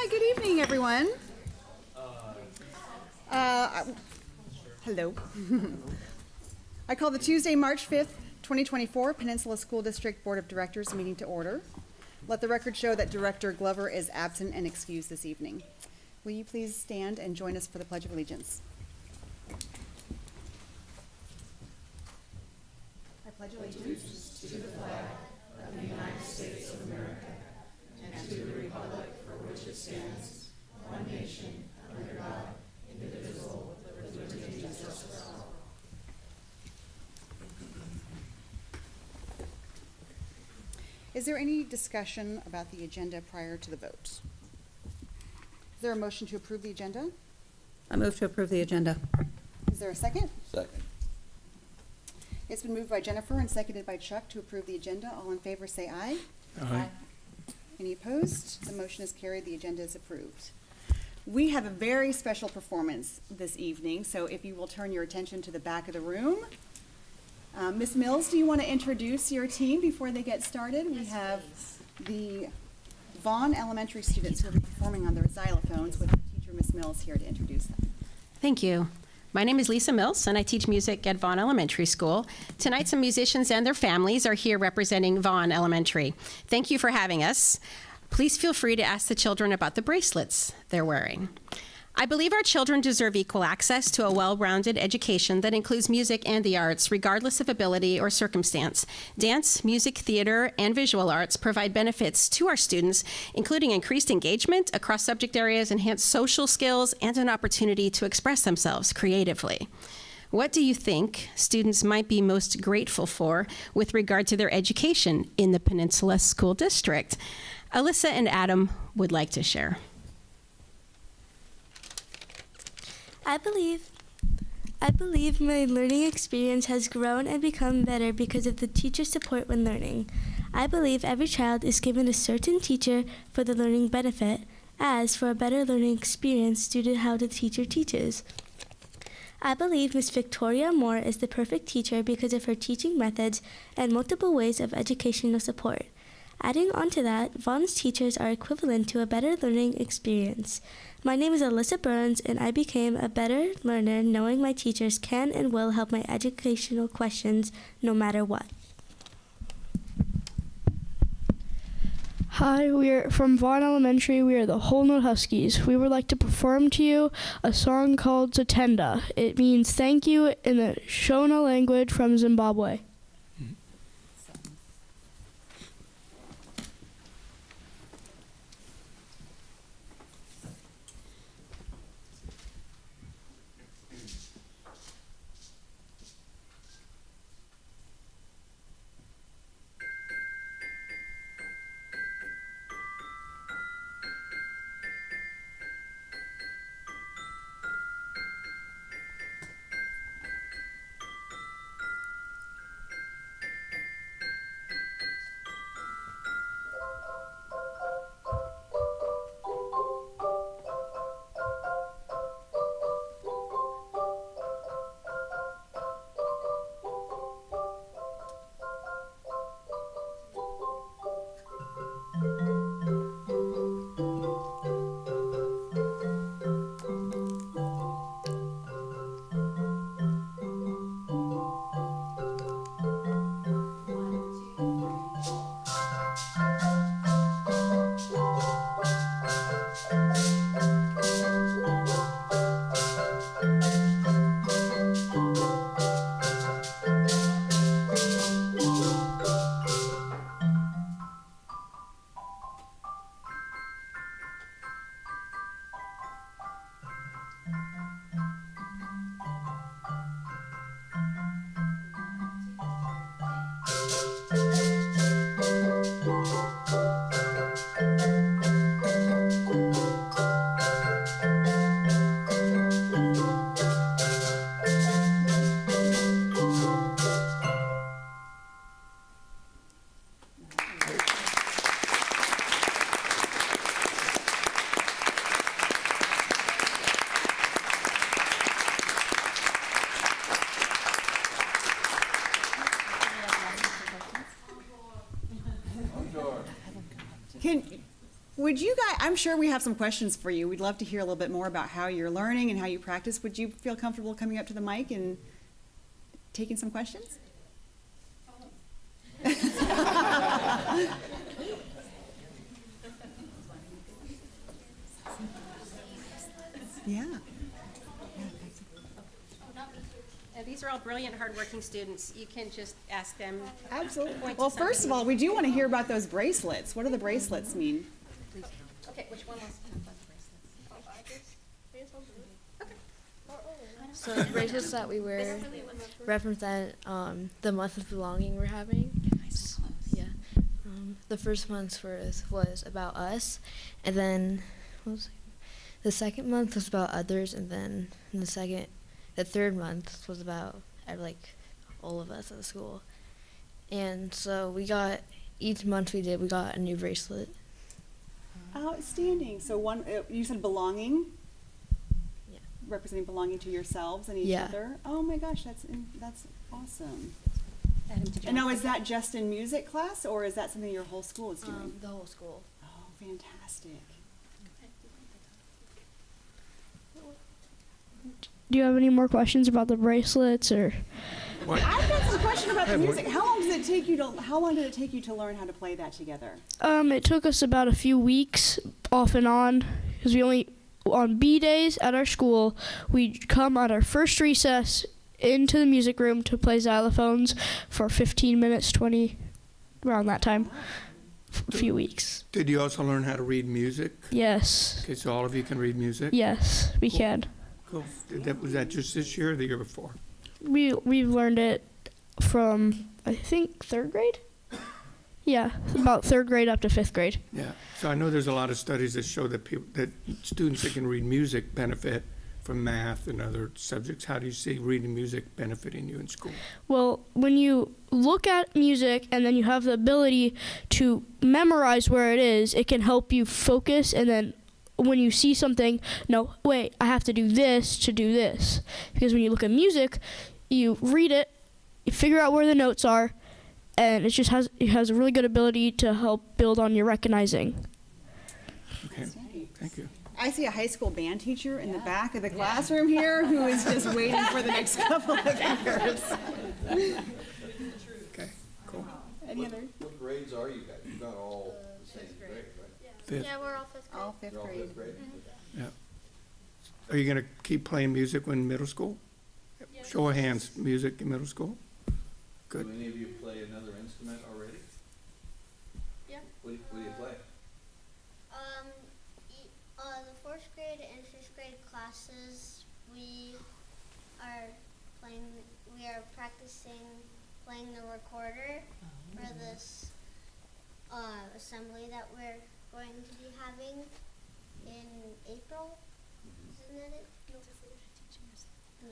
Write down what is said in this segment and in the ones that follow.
Good evening, everyone. Hello. I call the Tuesday, March 5th, 2024 Peninsula School District Board of Directors meeting to order. Let the record show that Director Glover is absent and excused this evening. Will you please stand and join us for the Pledge of Allegiance? I pledge allegiance to the flag of the United States of America and to the republic for which it stands, one nation, under God, indivisible, with liberty and justice for all. Is there any discussion about the agenda prior to the vote? Is there a motion to approve the agenda? I move to approve the agenda. Is there a second? Second. It's been moved by Jennifer and seconded by Chuck to approve the agenda. All in favor say aye. Aye. Any opposed? The motion is carried. The agenda is approved. We have a very special performance this evening, so if you will turn your attention to the back of the room. Ms. Mills, do you want to introduce your team before they get started? We have the Vaughn Elementary students who will be performing on their xylophones with teacher Ms. Mills here to introduce them. Thank you. My name is Lisa Mills, and I teach music at Vaughn Elementary School. Tonight, some musicians and their families are here representing Vaughn Elementary. Thank you for having us. Please feel free to ask the children about the bracelets they're wearing. I believe our children deserve equal access to a well-rounded education that includes music and the arts, regardless of ability or circumstance. Dance, music, theater, and visual arts provide benefits to our students, including increased engagement across subject areas, enhanced social skills, and an opportunity to express themselves creatively. What do you think students might be most grateful for with regard to their education in the Peninsula School District? Alyssa and Adam would like to share. I believe my learning experience has grown and become better because of the teacher support when learning. I believe every child is given a certain teacher for the learning benefit, as for a better learning experience due to how the teacher teaches. I believe Miss Victoria Moore is the perfect teacher because of her teaching methods and multiple ways of educational support. Adding on to that, Vaughn's teachers are equivalent to a better learning experience. My name is Alyssa Burns, and I became a better learner knowing my teachers can and will help my educational questions no matter what. Hi, we are from Vaughn Elementary. We are the Whole Note Huskies. We would like to perform to you a song called Tatenda. It means thank you in the Shona language from Zimbabwe. Would you guys, I'm sure we have some questions for you. We'd love to hear a little bit more about how you're learning and how you practice. Would you feel comfortable coming up to the mic and taking some questions? Yeah. These are all brilliant, hardworking students. You can just ask them. Absolutely. Point to Well, first of something. all, we do want to hear about those bracelets. What do the bracelets mean? Okay, which one was? So the bracelets that we wear represent the month of belonging we're having. Yeah. The first month was about us, and then the second month was about others, and then the third month was about like all of us at the school. And so each month we got a new bracelet. Outstanding. So you said belonging? Yeah. Representing belonging to yourselves and each Yeah. other? Oh my gosh, that's awesome. Adam, did you And now, want is that just in music class, or is that something your whole school is doing? The whole school. Oh, fantastic. Do you have any more questions about the bracelets or? I've got some question about the music. How long did it take you to learn how to play that together? It took us about a few weeks off and on because on B days at our school, we'd come on our first recess into the music room to play xylophones for 15 minutes, 20, around that time, a few weeks. Did you also learn how to read music? Yes. Okay, so all of you can read music? Yes, we can. Cool. Was that just this year or the year before? We've learned it from, I think, third grade? Yeah, about third grade up to fifth grade. Yeah. So I know there's a lot of studies that show that students that can read music benefit from math and other subjects. How do you see reading music benefiting you in school? Well, when you look at music and then you have the ability to memorize where it is, it can help you focus, and then when you see something, no, wait, I have to do this to do this. Because when you look at music, you read it, you figure out where the notes are, and it has a really good ability to help build on your recognizing. Okay, thank you. I see a high school band teacher in the back of the classroom here who is just waiting for the next couple of years. Okay, cool. Any other? What grades are you guys? You're not all the same grade, right? Fifth. Yeah, we're all fifth grade. All fifth You're all grade. fifth grade? Yeah. Are you going to keep playing music when middle school? Show of hands, music in middle school? Good. Do any of you play another instrument already? Yeah. What do you play? The fourth grade and fifth grade classes, we are practicing playing the recorder for this assembly that we're going to be having in April. Isn't that it? Yeah.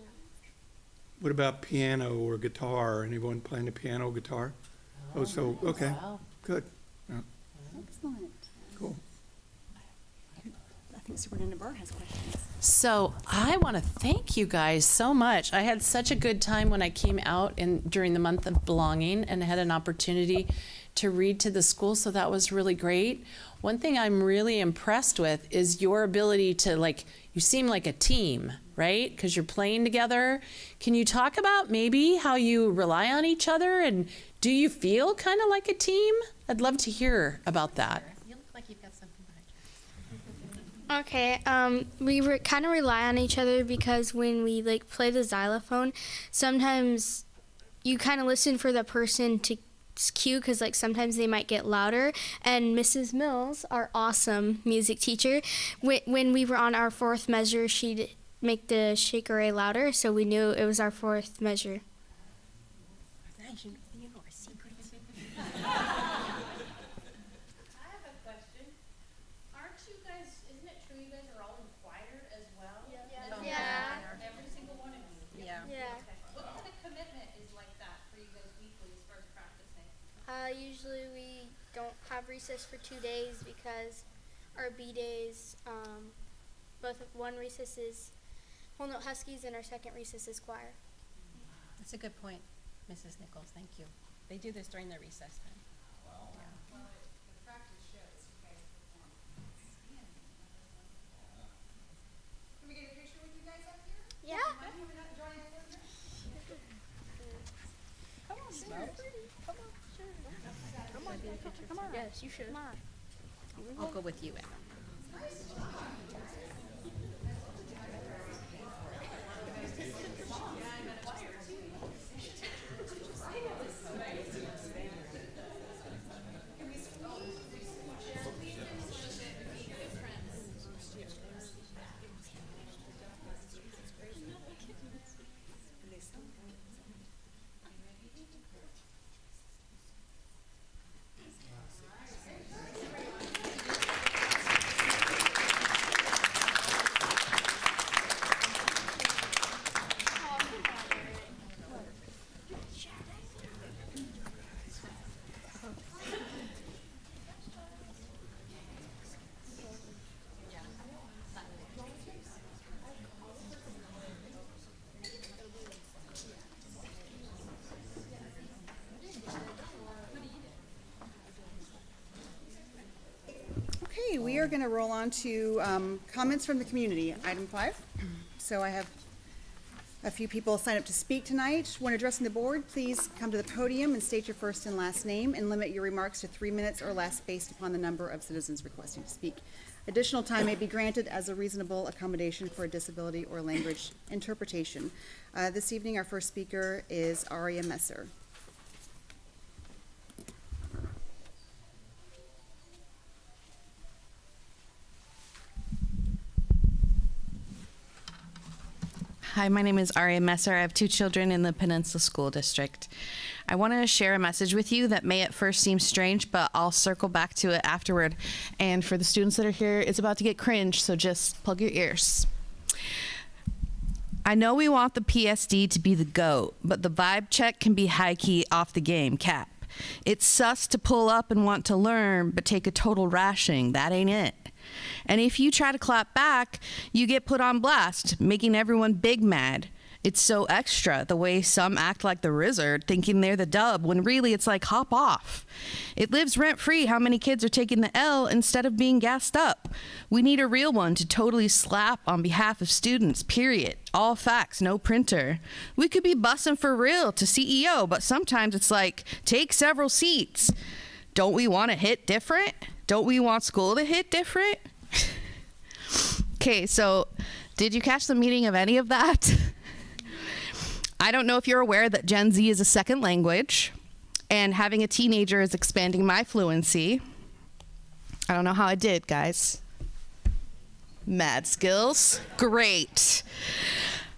What about piano or guitar? Anyone playing the piano or guitar? Oh, so, okay, good, Excellent. cool. I think Superintendent Burr has questions. So I want to thank you guys so much. I had such a good time when I came out during the month of belonging and had an opportunity to read to the school, so that was really great. One thing I'm really impressed with is your ability to, you seem like a team, right? Because you're playing together. Can you talk about maybe how you rely on each other, and do you feel kind of like a team? I'd love to hear about that. You look like you've got something behind you. Okay, we kind of rely on each other because when we play the xylophone, sometimes you kind of listen for the person to cue because sometimes they might get louder. And Mrs. Mills, our awesome music teacher, when we were on our fourth measure, she'd make the shaker louder, so we knew it was our fourth measure. Nice, you know our secrets. I have a question. Aren't you guys, isn't it true you guys are all in choir as well? Yeah. Every single one of you? Yeah. Yeah. What kind of commitment is like that for you guys weekly as far as practicing? Usually we don't have recess for 2 days because our B days, one recess is Whole Note Huskies and our second recess is choir. That's a good point, Mrs. Nichols. Thank you. They do this during their recess time. Well, the practice shows, okay? Yes, you should. I'll go with you, Emma. Okay, we are going to roll on to comments from the community, item 5. So I have a few people sign up to speak tonight. When addressing the board, please come to the podium and state your first and last name and limit your remarks to 3 minutes or less based upon the number of citizens requesting to speak. Additional time may be granted as a reasonable accommodation for a disability or language interpretation. This evening, our first speaker is Aria Messer. Hi, my name is Aria Messer. I have 2 children in the Peninsula School District. I want to share a message with you that may at first seem strange, but I'll circle back to it afterward. And for the students that are here, it's about to get cringe, so just plug your ears. I know we want the PSD to be the GOAT, but the vibe check can be high-key off the game, cap. It's sus to pull up and want to learn, but take a total rashing. That ain't it. And if you try to clap back, you get put on blast, making everyone big mad. It's so extra, the way some act like the Rizzard, thinking they're the dub, when really it's like hop off. It lives rent-free how many kids are taking the L instead of being gassed up. We need a real one to totally slap on behalf of students, period. All facts, no printer. We could be bussing for real to CEO, but sometimes it's like, take several seats. Don't we want to hit different? Don't we want school to hit different? Okay, so did you catch the meaning of any of that? I don't know if you're aware that Gen Z is a second language, and having a teenager is expanding my fluency. I don't know how I did, guys. Mad skills, great.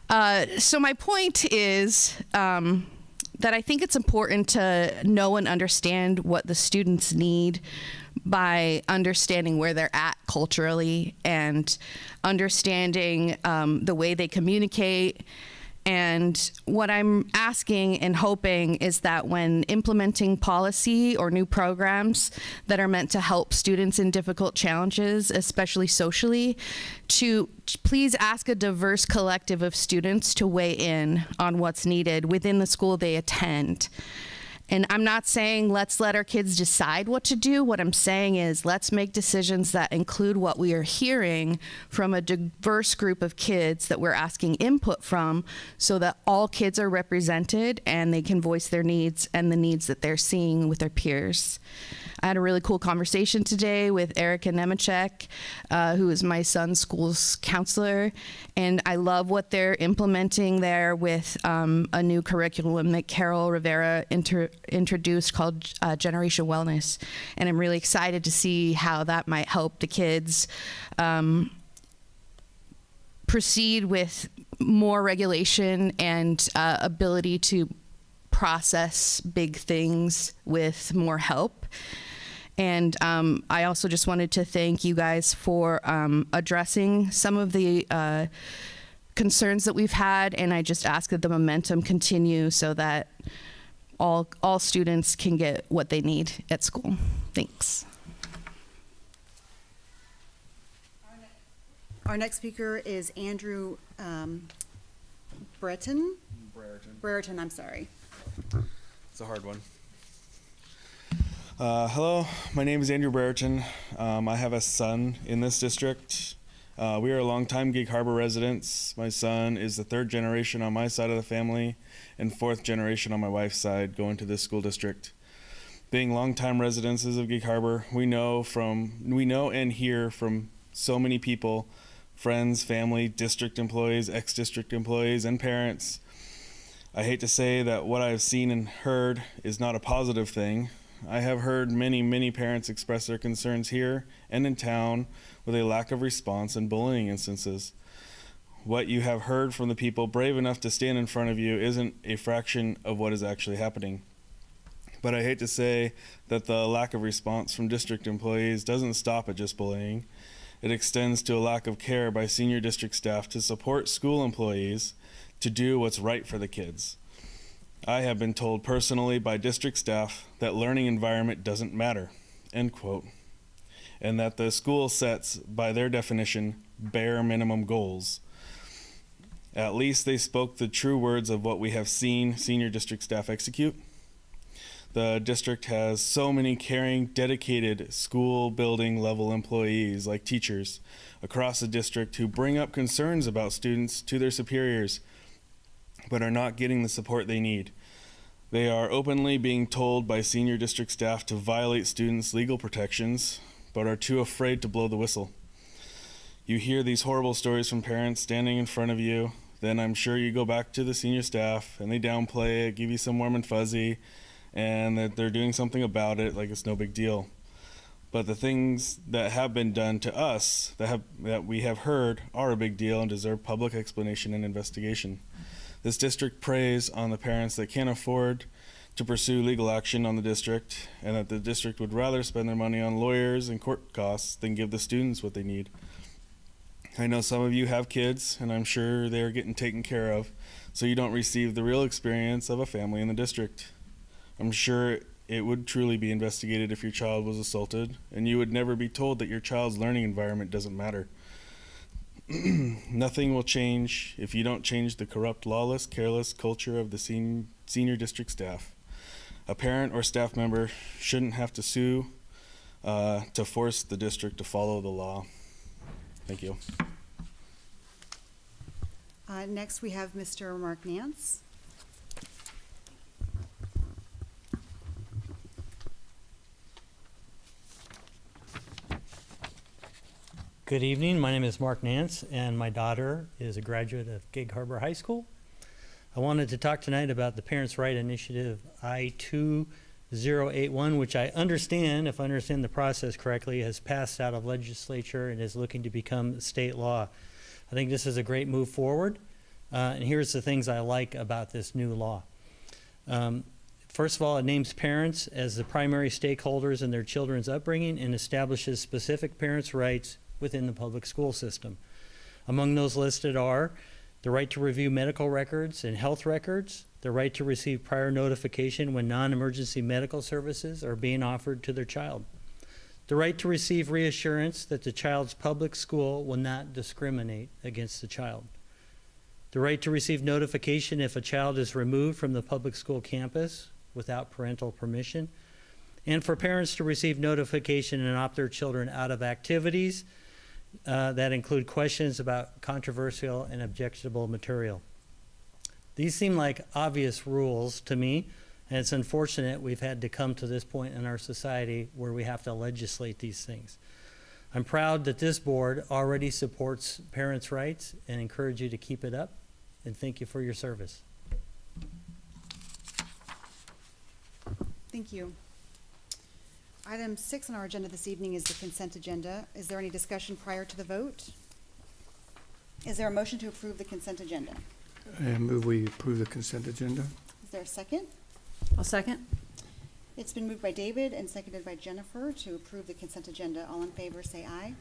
So my point is that I think it's important to know and understand what the students need by understanding where they're at culturally and understanding the way they communicate. And what I'm asking and hoping is that when implementing policy or new programs that are meant to help students in difficult challenges, especially socially, to please ask a diverse collective of students to weigh in on what's needed within the school they attend. And I'm not saying let's let our kids decide what to do. What I'm saying is let's make decisions that include what we are hearing from a diverse group of kids that we're asking input from, so that all kids are represented and they can voice their needs and the needs that they're seeing with their peers. I had a really cool conversation today with Erica Nemechek, who is my son's school's counselor, and I love what they're implementing there with a new curriculum that Carol Rivera introduced called Generation Wellness, and I'm really excited to see how that might help the kids proceed with more regulation and ability to process big things with more help. And I also just wanted to thank you guys for addressing some of the concerns that we've had, and I just ask that the momentum continue so that all students can get what they need at school. Thanks. Our next speaker is Andrew Brereton, I'm sorry. It's a hard one. Hello, my name is Andrew Brereton. I have a son in this district. We are longtime Gig Harbor residents. My son is the 3rd generation on my side of the family and 4th generation on my wife's side going to this school district. Being longtime residents of Gig Harbor, we know and hear from so many people, friends, family, district employees, ex-district employees, and parents. I hate to say that what I've seen and heard is not a positive thing. I have heard many parents express their concerns here and in town with a lack of response and bullying instances. What you have heard from the people brave enough to stand in front of you isn't a fraction of what is actually happening. But I hate to say that the lack of response from district employees doesn't stop at just bullying. It extends to a lack of care by senior district staff to support school employees to do what's right for the kids. I have been told personally by district staff that learning environment doesn't matter, end quote, and that the school sets, by their definition, bare minimum goals. At least they spoke the true words of what we have seen senior district staff execute. The district has so many caring, dedicated school building level employees like teachers across the district who bring up concerns about students to their superiors but are not getting the support they need. They are openly being told by senior district staff to violate students' legal protections but are too afraid to blow the whistle. You hear these horrible stories from parents standing in front of you, then I'm sure you go back to the senior staff and they downplay it, give you some warm and fuzzy, and that they're doing something about it like it's no big deal. But the things that have been done to us that we have heard are a big deal and deserve public explanation and investigation. This district preys on the parents that can't afford to pursue legal action on the district, and that the district would rather spend their money on lawyers and court costs than give the students what they need. I know some of you have kids, and I'm sure they're getting taken care of, so you don't receive the real experience of a family in the district. I'm sure it would truly be investigated if your child was assaulted, and you would never be told that your child's learning environment doesn't matter. Nothing will change if you don't change the corrupt, lawless, careless culture of the senior district staff. A parent or staff member shouldn't have to sue to force the district to follow the law. Thank you. Next, we have Mr. Mark Nance. Good evening. My name is Mark Nance, and my daughter is a graduate of Gig Harbor High School. I wanted to talk tonight about the Parents' Right Initiative I-2081, which I understand, if I understand the process correctly, has passed out of legislature and is looking to become state law. I think this is a great move forward, and here's the things I like about this new law. First of all, it names parents as the primary stakeholders in their children's upbringing and establishes specific parents' rights within the public school system. Among those listed are the right to review medical records and health records, the right to receive prior notification when non-emergency medical services are being offered to their child, the right to receive reassurance that the child's public school will not discriminate against the child, the right to receive notification if a child is removed from the public school campus without parental permission, and for parents to receive notification and opt their children out of activities that include questions about controversial and objectionable material. These seem like obvious rules to me, and it's unfortunate we've had to come to this point in our society where we have to legislate these things. I'm proud that this board already supports parents' rights and encourage you to keep it up, and thank you for your service. Thank you. Item 6 on our agenda this evening is the consent agenda. Is there any discussion prior to the vote? Is there a motion to approve the consent agenda? I move we approve the consent agenda. Is there a second? I'll second. It's been moved by David and seconded by Jennifer to approve the consent agenda. All in favor, say aye.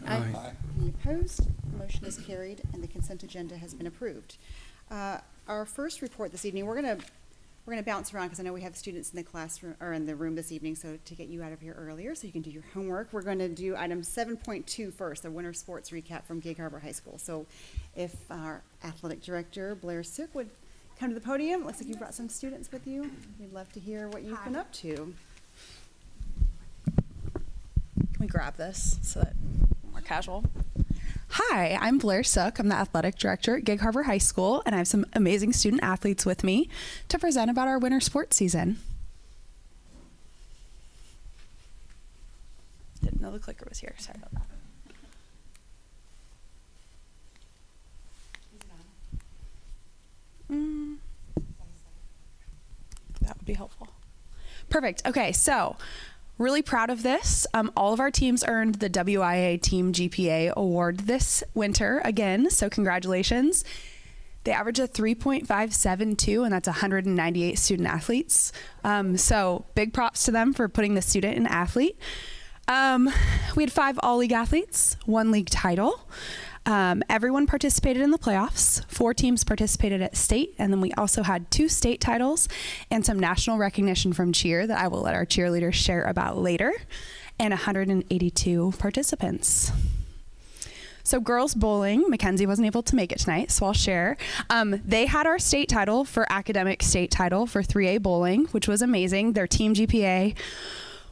Aye. Any opposed? Motion is carried and the consent agenda has been approved. Our first report this evening, we're gonna bounce around because I know we have students in the classroom or in the room this evening, so to get you out of here earlier so you can do your homework, we're going to do item 7.2 first, the winter sports recap from Gig Harbor High School. So if our athletic director, Blair Sook, would come to the podium. Looks like you brought some students with you. We'd love to hear what you've been up to. Can we grab this so that we're more casual? Hi, I'm Blair Sook. I'm the athletic director at Gig Harbor High School, and I have some amazing student athletes with me to present about our winter sports season. No, the clicker was here. Sorry about that. That would be helpful. Perfect. Okay, so really proud of this. All of our teams earned the WIA Team GPA Award this winter again, so congratulations. They averaged a 3.572, and that's 198 student athletes. So big props to them for putting the student in athlete. We had 5 all-league athletes, 1 league title. Everyone participated in the playoffs. 4 teams participated at state, and then we also had 2 state titles and some national recognition from cheer that I will let our cheerleaders share about later, and 182 participants. So girls bowling, Mackenzie wasn't able to make it tonight, so I'll share. They had our state title for academic state title for 3A bowling, which was amazing. Their team GPA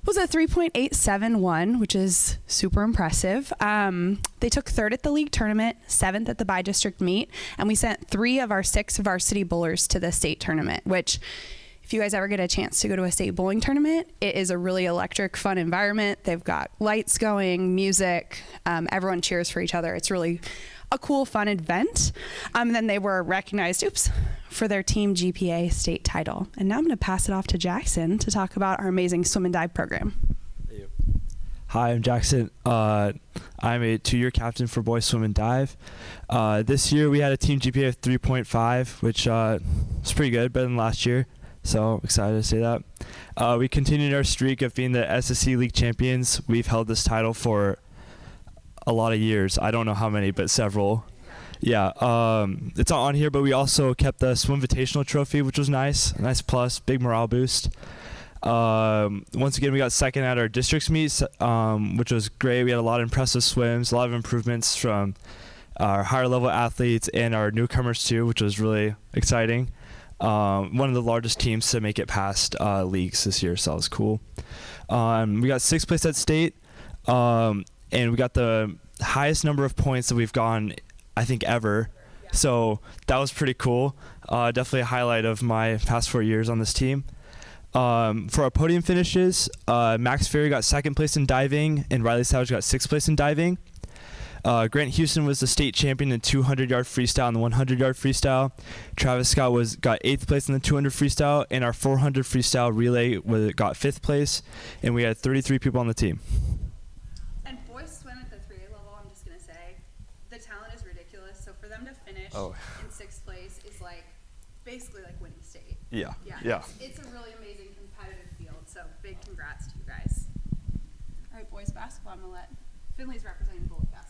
was a 3.871, which is super impressive. They took 3rd at the league tournament, 7th at the bi-district meet, and we sent 3 of our 6 varsity bowlers to the state tournament, which if you guys ever get a chance to go to a state bowling tournament, it is a really electric, fun environment. They've got lights going, music, everyone cheers for each other. It's really a cool, fun event. And then they were recognized, for their team GPA state title. And now I'm gonna pass it off to Jackson to talk about our amazing swim and dive program. Hi, I'm Jackson. I'm a 2-year captain for boys swim and dive. This year we had a team GPA of 3.5, which is pretty good, better than last year. So I'm excited to say that. We continued our streak of being the SSC League champions. We've held this title for a lot of years. I don't know how many, but several. Yeah, it's not on here, but we also kept the Swim Invitational trophy, which was nice. A nice plus, big morale boost. Once again, we got 2nd at our districts meets, which was great. We had a lot of impressive swims, a lot of improvements from our higher level athletes and our newcomers too, which was really exciting. One of the largest teams to make it past leagues this year, so that was cool. We got 6th place at state, and we got the highest number of points that we've gone, I think, ever. So that was pretty cool. Definitely a highlight of my past 4 years on this team. For our podium finishes, Max Ferry got 2nd place in diving, and Riley Savage got 6th place in diving. Grant Houston was the state champion in 200-yard freestyle and the 100-yard freestyle. Travis Scott got 8th place in the 200 freestyle, and our 400 freestyle relay got 5th place, and we had 33 people on the team. And boys swim at the 3A level, I'm just going to say, the talent is ridiculous. So for them to finish in 6th place is basically like winning state. Yeah. It's a really amazing competitive field, so big congrats to you guys. All right, boys basketball, I'm going to let Finley's representing boys basketball.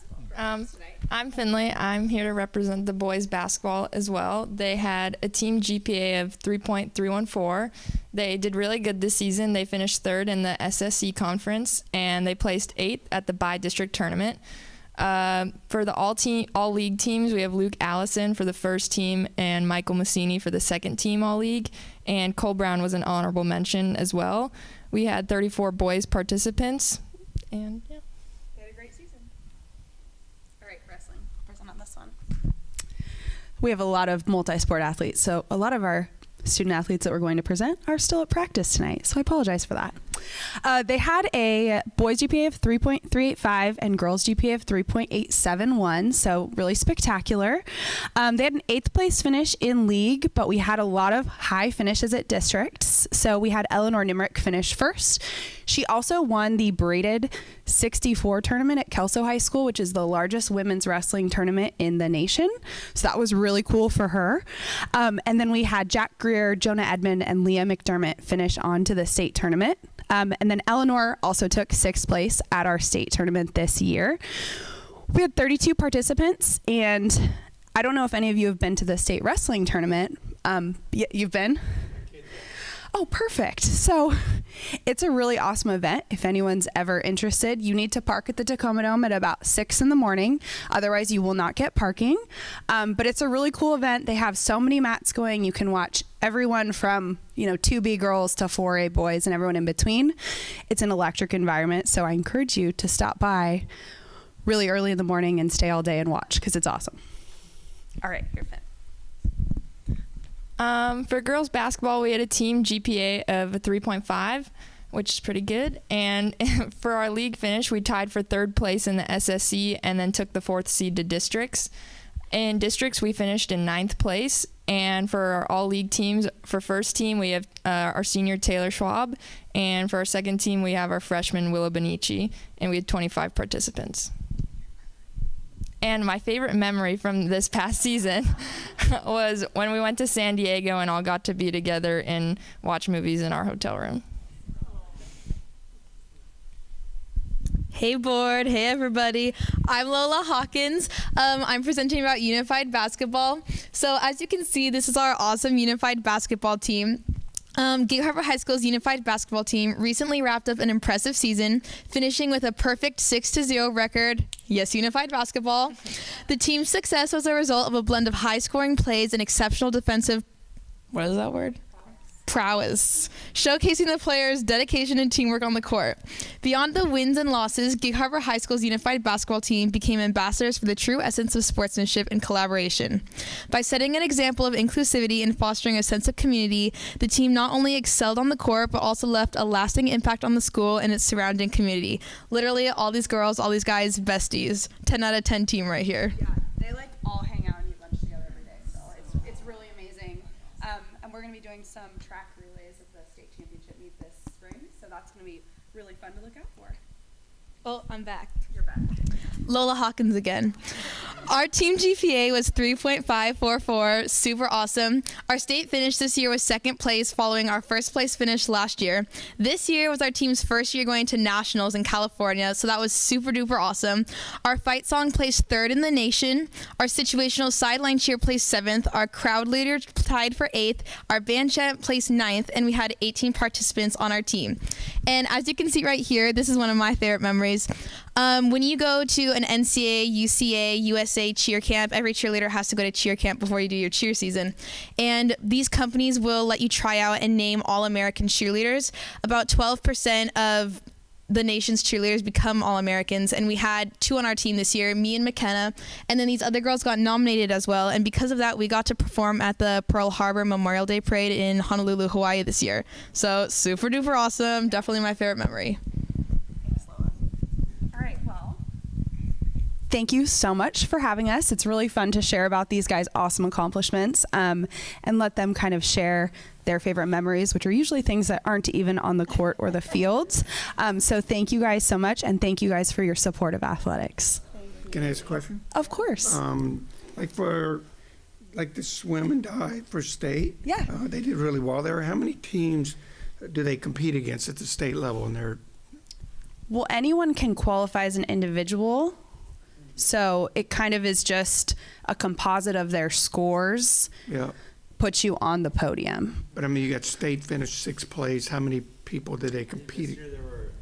I'm Finley. I'm here to represent the boys basketball as well. They had a team GPA of 3.314. They did really good this season. They finished 3rd in the SSC conference, and they placed 8th at the bi-district tournament. For the all-league teams, we have Luke Allison for the first team and Michael Massini for the second team all-league, and Cole Brown was an honorable mention as well. We had 34 boys participants, and yeah. They had a great season. All right, wrestling. Present on this one. We have a lot of multi-sport athletes, so a lot of our student athletes that we're going to present are still at practice tonight, so I apologize for that. They had a boys GPA of 3.385 and girls GPA of 3.871, so really spectacular. They had an 8th place finish in league, but we had a lot of high finishes at districts. So we had Eleanor Nimrick finish 1st. She also won the braided 64 tournament at Kelso High School, which is the largest women's wrestling tournament in the nation. So that was really cool for her. And then we had Jack Greer, Jonah Edmond, and Leah McDermott finish on to the state tournament. And then Eleanor also took 6th place at our state tournament this year. We had 32 participants, and I don't know if any of you have been to the state wrestling tournament. You've been? Oh, perfect. So it's a really awesome event. If anyone's ever interested, you need to park at the Tacoma Dome at about 6 in the morning. Otherwise, you will not get parking. But it's a really cool event. They have so many mats going. You can watch everyone from, 2B girls to 4A boys and everyone in between. It's an electric environment. So I encourage you to stop by really early in the morning and stay all day and watch because it's awesome. All right, you're fit. For girls basketball, we had a team GPA of 3.5. which is pretty good. And for our league finish, we tied for 3rd place in the SSC and then took the 4th seed to districts. In districts, we finished in 9th place. And for our all league teams, for first team, we have our senior Taylor Schwab. And for our second team, we have our freshman Willow Benici. And we had 25 participants. And my favorite memory from this past season was when we went to San Diego and all got to be together and watch movies in our hotel room. Hey board, hey everybody. I'm Lola Hawkins. I'm presenting about unified basketball. So as you can see, this is our awesome unified basketball team. Gig Harbor High School's unified basketball team recently wrapped up an impressive season, finishing with a perfect 6-0 record. Yes, unified basketball. The team's success was a result of a blend of high-scoring plays and exceptional defensive, what is that word? Prowess, showcasing the players' dedication and teamwork on the court. Beyond the wins and losses, Gig Harbor High School's unified basketball team became ambassadors for the true essence of sportsmanship and collaboration. By setting an example of inclusivity and fostering a sense of community, the team not only excelled on the court, but also left a lasting impact on the school and its surrounding community. Literally, all these girls, all these guys, besties. 10 out of 10 team right here. Yeah, they like all hang out and eat lunch together every day, so it's really amazing. And we're going to be doing some track relays at the state championship meet this spring, so that's going to be really fun to look out for. Oh, I'm back. You're back. Lola Hawkins again. Our team GPA was 3.544, super awesome. Our state finish this year was 2nd place following our 1st place finish last year. This year was our team's first year going to nationals in California, so that was super duper awesome. Our fight song placed 3rd in the nation. Our situational sideline cheer placed 7th. Our crowd leader tied for 8th. Our band chant placed 9th, and we had 18 participants on our team. And as you can see right here, this is one of my favorite memories. When you go to an NCAA, UCA, USA cheer camp, every cheerleader has to go to cheer camp before you do your cheer season. And these companies will let you try out and name All-American cheerleaders. About 12% of the nation's cheerleaders become All-Americans, and we had 2 on our team this year, me and McKenna, and then these other girls got nominated as well, and because of that, we got to perform at the Pearl Harbor Memorial Day Parade in Honolulu, Hawaii this year. So super duper awesome, definitely my favorite memory. All right, well, thank you so much for having us. It's really fun to share about these guys' awesome accomplishments and let them kind of share their favorite memories, which are usually things that aren't even on the court or the fields. So thank you guys so much, and thank you guys for your support of athletics. Can I ask a question? Of course. Like for the swim and dive for state, yeah, they did really well there. How many teams do they compete against at the state level? And well, anyone can qualify as an individual. So it kind of is just a composite of their scores. Yeah. Puts you on the podium. But I mean, you got state finished 6th place. How many people did they compete? This year there were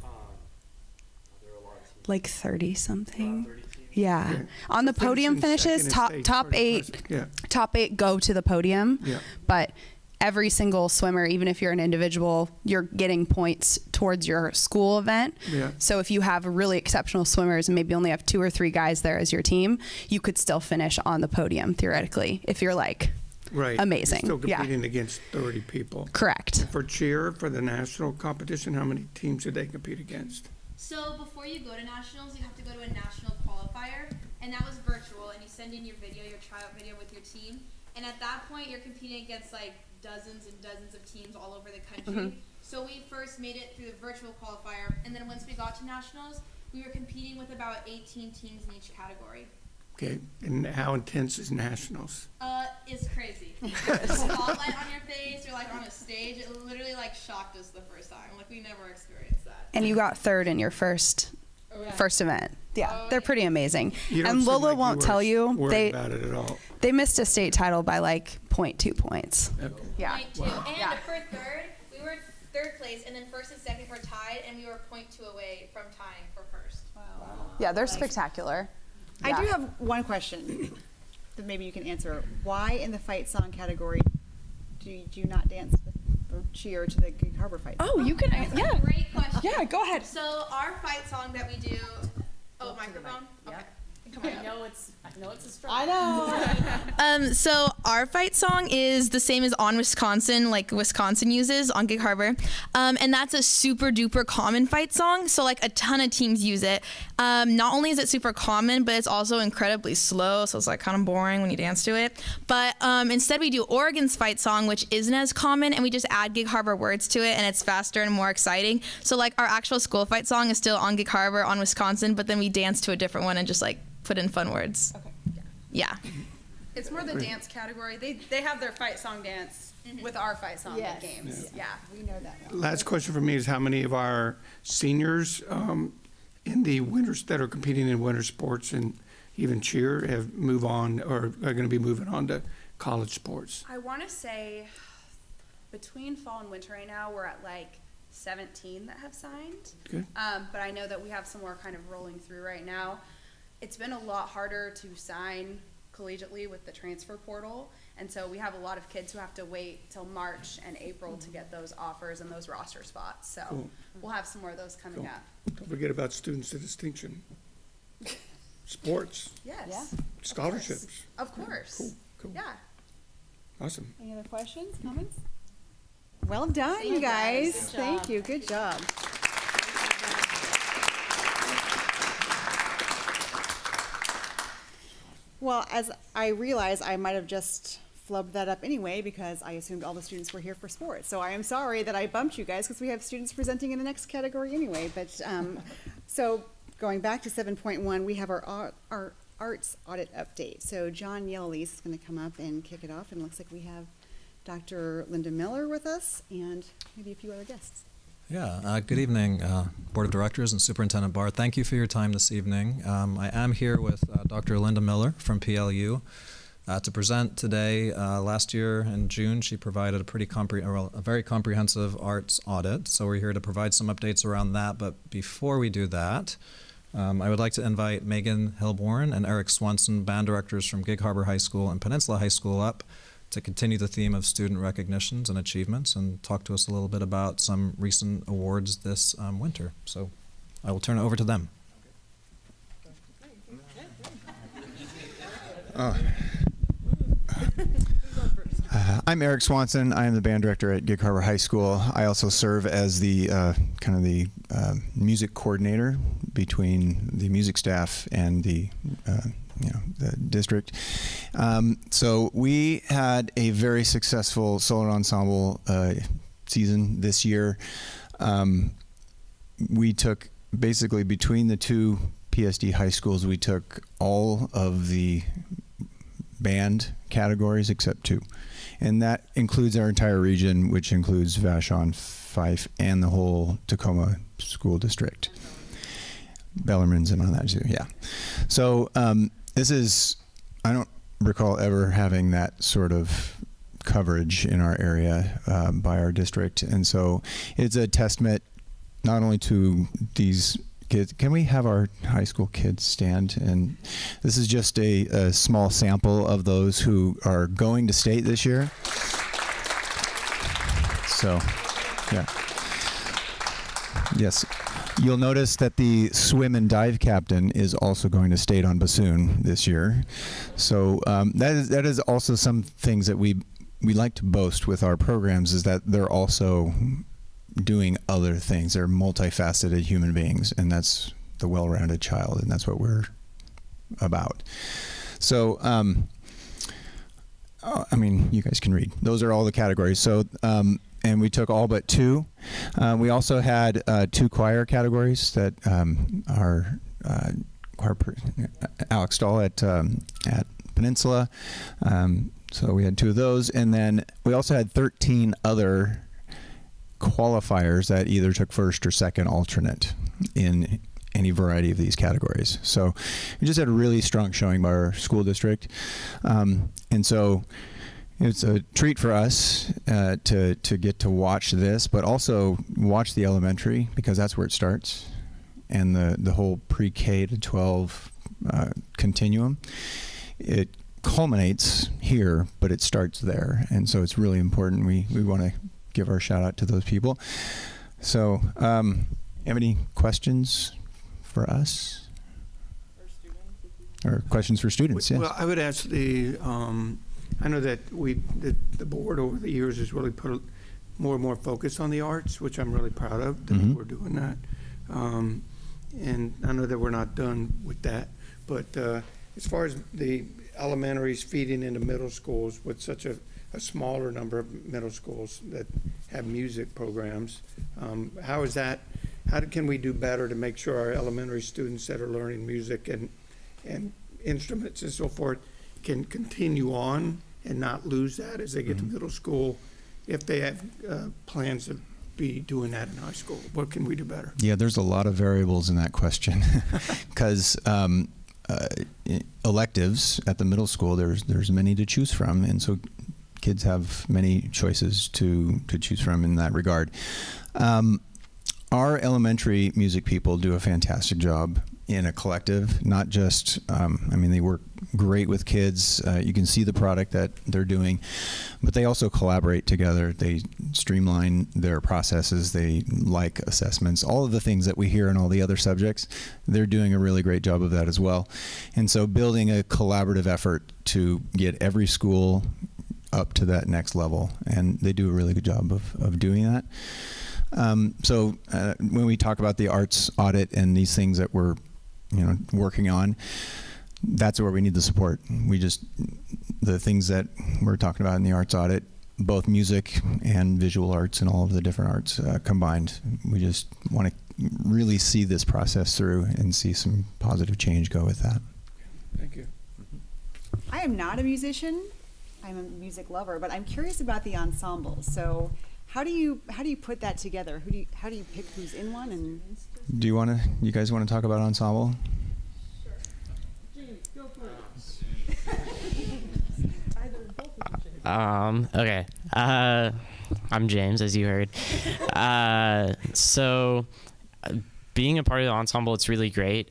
like 30 something. Yeah. Okay. On the So podium finishing finishes, second in top state is 8. pretty impressive. Yeah. Top 8 go to the podium. Yeah. But every single swimmer, even if you're an individual, you're getting points towards your school event. Yeah. So if you have really exceptional swimmers and maybe only have 2 or 3 guys there as your team, you could still finish on the podium theoretically if you're like Right. amazing. You're still Yeah. competing against 30 people. Correct. For cheer, for the national competition, how many teams did they compete against? So before you go to nationals, you have to go to a national qualifier, and that was virtual, and you send in your video, your tryout video with your team, and at that point you're competing against like dozens and dozens of teams all over the country. So we first made it through the virtual qualifier, and then once we got to nationals, we were competing with about 18 teams in each category. Okay. And how intense is nationals? It's crazy. Spotlight on your face, you're like on a stage. It literally like shocked us the first time. Like we never experienced that. And you got 3rd in your first event. Yeah, they're pretty amazing. You don't And seem Lola like won't were tell you worried about it at all. they missed a state title by like 0.2 points. Okay. Yeah. 0.2. And for 3rd, we were 3rd place, and then 1st and 2nd were tied, and we were 0.2 away from tying for 1st. Wow. Yeah, they're spectacular. I do have one question that maybe you can answer. Why in the fight song category do you not dance or cheer to the Gig Harbor fight? Oh, you can, yeah. Great question. Yeah, go ahead. So our fight song that we do, microphone? Okay. I know it's a struggle. I know. So our fight song is the same as On Wisconsin, like Wisconsin uses on Gig Harbor. And that's a super duper common fight song. So like a ton of teams use it. Not only is it super common, but it's also incredibly slow. So it's like kind of boring when you dance to it. But instead we do Oregon's fight song, which isn't as common, and we just add Gig Harbor words to it, and it's faster and more exciting. So like our actual school fight song is still on Gig Harbor, on Wisconsin, but then we dance to a different one and just like put in fun words. Okay. Yeah. It's more the dance category. They have their fight song dance with our fight song Yes. games. Yeah, we know that one. Last question for me is how many of our seniors in the winters that are competing in winter sports and even cheer have moved on or are going to be moving on to college sports? I want to say between fall and winter right now, we're at like 17 that have signed. Good. But I know that we have some more kind of rolling through right now. It's been a lot harder to sign collegiately with the transfer portal. And so we have a lot of kids who have to wait till March and April to get those offers and those roster spots. So Cool. we'll have some more of those coming Cool. up. Don't forget about students to distinction. Sports, Yes. Yeah. scholarships. Of course. Cool, cool. Yeah. Awesome. Any other questions, comments? Well done, you guys. Thank you. Good job. Well, as I realize, I might have just flubbed that up anyway because I assumed all the students were here for sports. So I am sorry that I bumped you guys because we have students presenting in the next category anyway. But so going back to 7.1, we have our arts audit update. So John Yelleys is going to come up and kick it off, and it looks like we have Dr. Linda Miller with us and maybe a few other guests. Yeah, good evening, Board of Directors and Superintendent Barr. Thank you for your time this evening. I am here with Dr. Linda Miller from PLU to present today. Last year in June, she provided a very comprehensive arts audit, so we're here to provide some updates around that. But before we do that, I would like to invite Megan Hilborn and Eric Swanson, band directors from Gig Harbor High School and Peninsula High School, up to continue the theme of student recognitions and achievements and talk to us a little bit about some recent awards this winter. So I will turn it over to them. I'm Eric Swanson. I am the band director at Gig Harbor High School. I also serve as the music coordinator between the music staff and the district. So we had a very successful solo ensemble season this year. We took basically between the two PSD high schools, we took all of the band categories except two. And that includes our entire region, which includes Vashon, Fife, and the whole Tacoma School District. Bellarmine's in on that too, yeah. So this is, I don't recall ever having that sort of coverage in our area by our district. And so it's a testament not only to these kids. Can we have our high school kids stand? And this is just a small sample of those who are going to state this year. So, yeah. Yes. You'll notice that the swim and dive captain is also going to state on bassoon this year. So that is also some things that we like to boast with our programs, is that they're also doing other things. They're multifaceted human beings, and that's the well-rounded child, and that's what we're about. So, I mean, you guys can read. Those are all the categories. So, and we took all but two. We also had two choir categories that our Alex Stahl at Peninsula. So we had two of those, and then we also had 13 other qualifiers that either took first or second alternate in any variety of these categories. So we just had a really strong showing by our school district. And so it's a treat for us to get to watch this, but also watch the elementary, because that's where it starts, and the whole pre-K to 12 continuum. It culminates here, but it starts there. And so it's really important. We want to give our shout out to those people. So, have any questions for us? or questions for students. Yes. Well, I would ask I know that the board over the years has really put more and more focus on the arts, which I'm really proud of that we're doing that. And I know that we're not done with that, but as far as the elementaries feeding into middle schools with such a smaller number of middle schools that have music programs, how is that? How can we do better to make sure our elementary students that are learning music and instruments and so forth can continue on and not lose that as they get to middle school, if they have plans to be doing that in high school? What can we do better? Yeah, there's a lot of variables in that question because electives at the middle school, there's many to choose from, and so kids have many choices to choose from in that regard. Our elementary music people do a fantastic job in a collective, not just, they work great with kids. You can see the product that they're doing, but they also collaborate together. They streamline their processes. They like assessments, all of the things that we hear in all the other subjects. They're doing a really great job of that as well. And so building a collaborative effort to get every school up to that next level, and they do a really good job of doing that. So when we talk about the arts audit and these things that we're working on, that's where we need the support. The things that we're talking about in the arts audit, both music and visual arts and all of the different arts combined, we just want to really see this process through and see some positive change go with that. Thank you. I am not a musician. I'm a music lover, but I'm curious about the ensemble. So how do you put that together? How do you pick who's in one? And Do you guys want to talk about ensemble? Sure. James, go for it. Okay. I'm James, as you heard. So being a part of the ensemble, it's really great.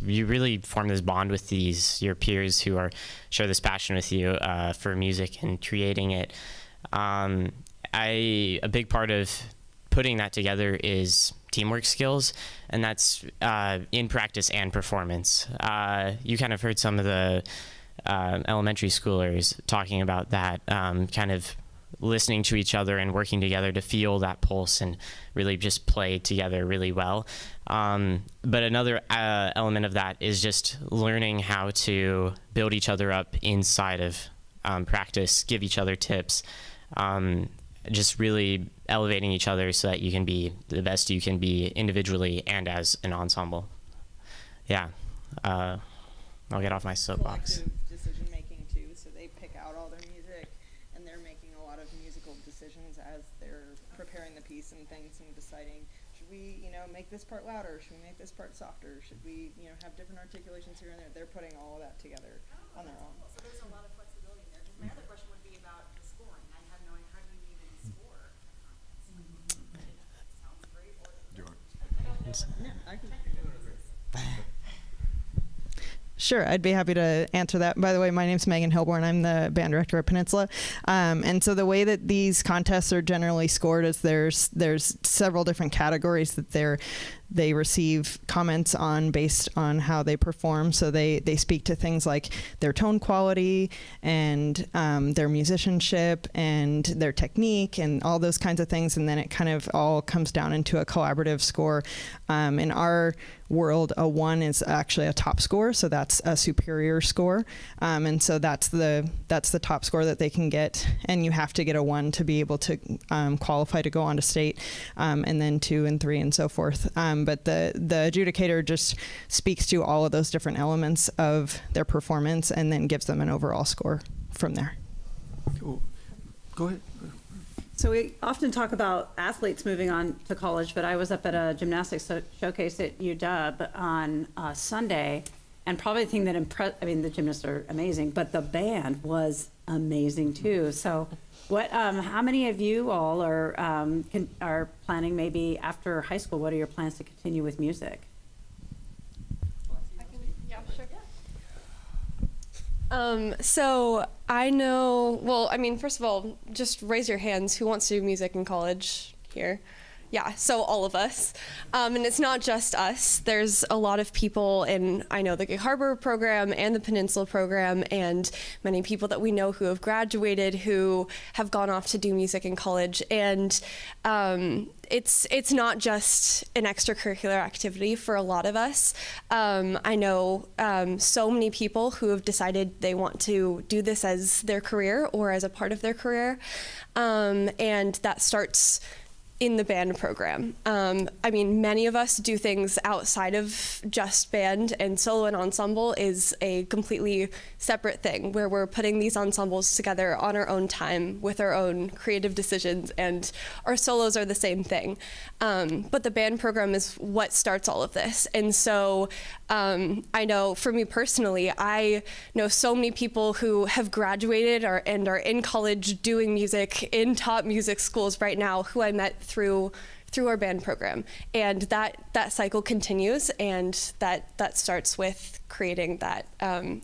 You really form this bond with your peers who share this passion with you for music and creating it. A big part of putting that together is teamwork skills, and that's in practice and performance. You kind of heard some of the elementary schoolers talking about that, kind of listening to each other and working together to feel that pulse and really just play together really well. But another element of that is just learning how to build each other up inside of practice, give each other tips, just really elevating each other so that you can be the best you can be individually and as an ensemble. Yeah. I'll get off my soapbox. Collective decision making too, so they pick out all their music and they're making a lot of musical decisions as they're preparing the piece and things and deciding, should we, make this part louder, should we make this part softer, should we, have different articulations here and there. They're putting all of that together on their own. So there's a lot of flexibility there. Because my other question would be about the scoring. I have no idea, how do you even score? Sounds great. Yeah, I can. Sure, I'd be happy to answer that. By the way, my name's Megan Hilborn. I'm the band director at Peninsula. And so the way that these contests are generally scored is there's several different categories that they receive comments on based on how they perform. So they speak to things like their tone quality and their musicianship and their technique and all those kinds of things. And then it kind of all comes down into a collaborative score. In our world, a 1 is actually a top score, so that's a superior score, and so that's the top score that they can get, and you have to get a 1 to be able to qualify to go on to state, and then 2 and 3 and so forth. But the adjudicator just speaks to all of those different elements of their performance and then gives them an overall score from there. Cool. Go ahead. So we often talk about athletes moving on to college, but I was up at a gymnastics showcase at UW on Sunday, and probably the thing that the gymnasts are amazing, but the band was amazing too. So how many of you all are planning maybe after high school, what are your plans to continue with music? So I know, first of all, just raise your hands. Who wants to do music in college here? Yeah, so all of us. And it's not just us. There's a lot of people in, I know, the Gig Harbor program and the Peninsula program, and many people that we know who have graduated, who have gone off to do music in college. And it's not just an extracurricular activity for a lot of us. I know so many people who have decided they want to do this as their career or as a part of their career. And that starts in the band program. I mean, many of us do things outside of just band, and solo and ensemble is a completely separate thing where we're putting these ensembles together on our own time with our own creative decisions, and our solos are the same thing. But the band program is what starts all of this. And so I know for me personally, I know so many people who have graduated and are in college doing music in top music schools right now who I met through our band program, and that cycle continues, and that starts with creating that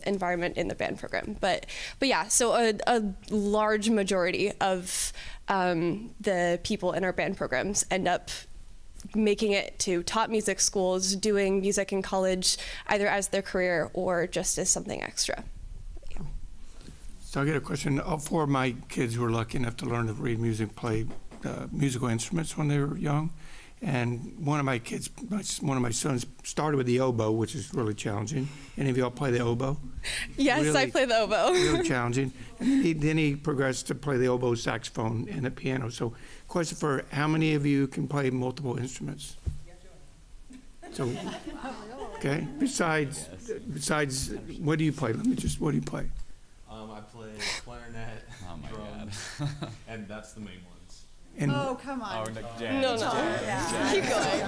environment in the band program. But yeah, so a large majority of the people in our band programs end up making it to top music schools, doing music in college, either as their career or just as something extra. So I get a question. All four of my kids were lucky enough to learn to read music, play musical instruments when they were young. And one of my sons started with the oboe, which is really challenging. Any of y'all play the oboe? Yes, really, I play the oboe. Really challenging. And then he progressed to play the oboe, saxophone, and the piano. So question for how many of you can play multiple instruments? So, okay. Besides, what do you play? What do you play? I play clarinet, drums, and that's the main ones. And oh, come on. Oh, no. Yeah. Keep going.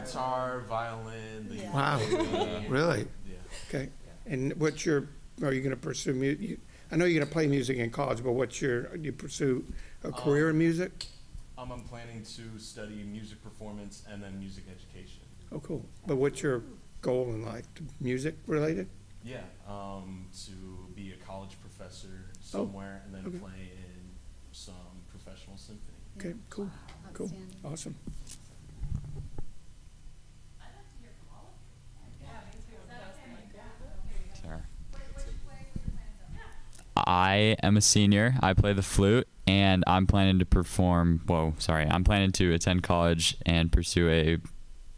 Guitar, violin. Yeah. Wow. Really? Yeah. Okay. And are you going to pursue music? I know you're going to play music in college, but do you pursue a career in music? I'm planning to study music performance and then music education. Oh, cool. But what's your goal in life? Music related? Yeah, to be a college professor somewhere and then play in some professional symphony. Okay, cool. Wow, cool. Awesome. Sure. I am a senior. I play the flute, and I'm planning to attend college and pursue a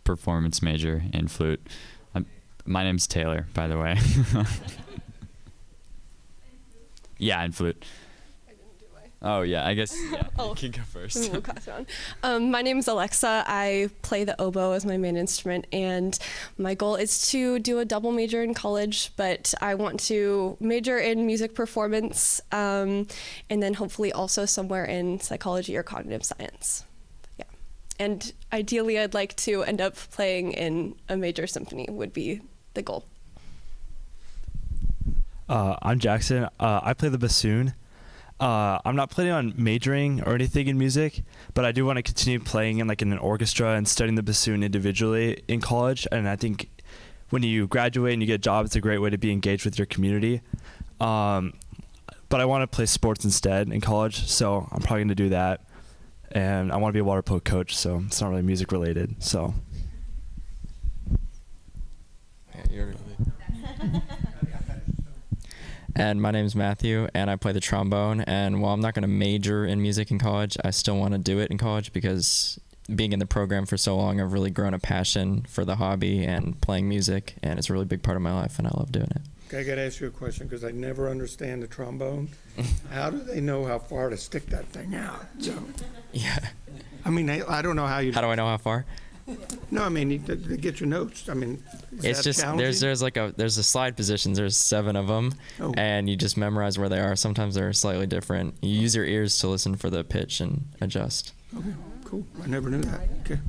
performance major in flute. My name's Taylor, by the way. Yeah, in flute. Oh, yeah, I guess you can go first. We'll pass it on. My name is Alexa. I play the oboe as my main instrument, and my goal is to do a double major in college, but I want to major in music performance, and then hopefully also somewhere in psychology or cognitive science. Yeah. And ideally, I'd like to end up playing in a major symphony would be the goal. I'm Jackson. I play the bassoon. I'm not planning on majoring or anything in music, but I do want to continue playing in an orchestra and studying the bassoon individually in college. And I think when you graduate and you get a job, it's a great way to be engaged with your community. But I want to play sports instead in college, so I'm probably going to do that. And I want to be a water polo coach, so it's not really music related. So. And my name's Matthew, and I play the trombone. And while I'm not going to major in music in college, I still want to do it in college because being in the program for so long, I've really grown a passion for the hobby and playing music, and it's a really big part of my life, and I love doing it. Okay, I got to ask you a question because I never understand the trombone. How do they know how far to stick that thing out? So, yeah. I mean, I don't know how you. How do I know how far? No, I mean, to get your notes. I mean, it's just there's a slide positions. There's 7 of them, and you just memorize where they are. Sometimes they're slightly different. You use your ears to listen for the pitch and adjust. Okay, cool. I never knew that. Okay.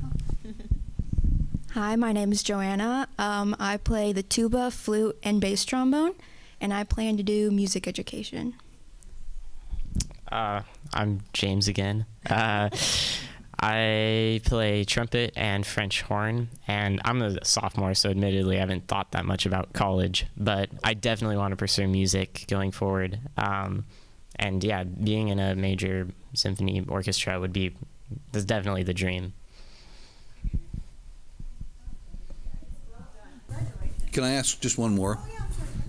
Hi, my name is Joanna. I play the tuba, flute, and bass trombone, and I plan to do music education. I'm James again. I play trumpet and French horn, and I'm a sophomore, so admittedly I haven't thought that much about college, but I definitely want to pursue music going forward. And yeah, being in a major symphony orchestra would be that's definitely the dream. Can I ask just one more?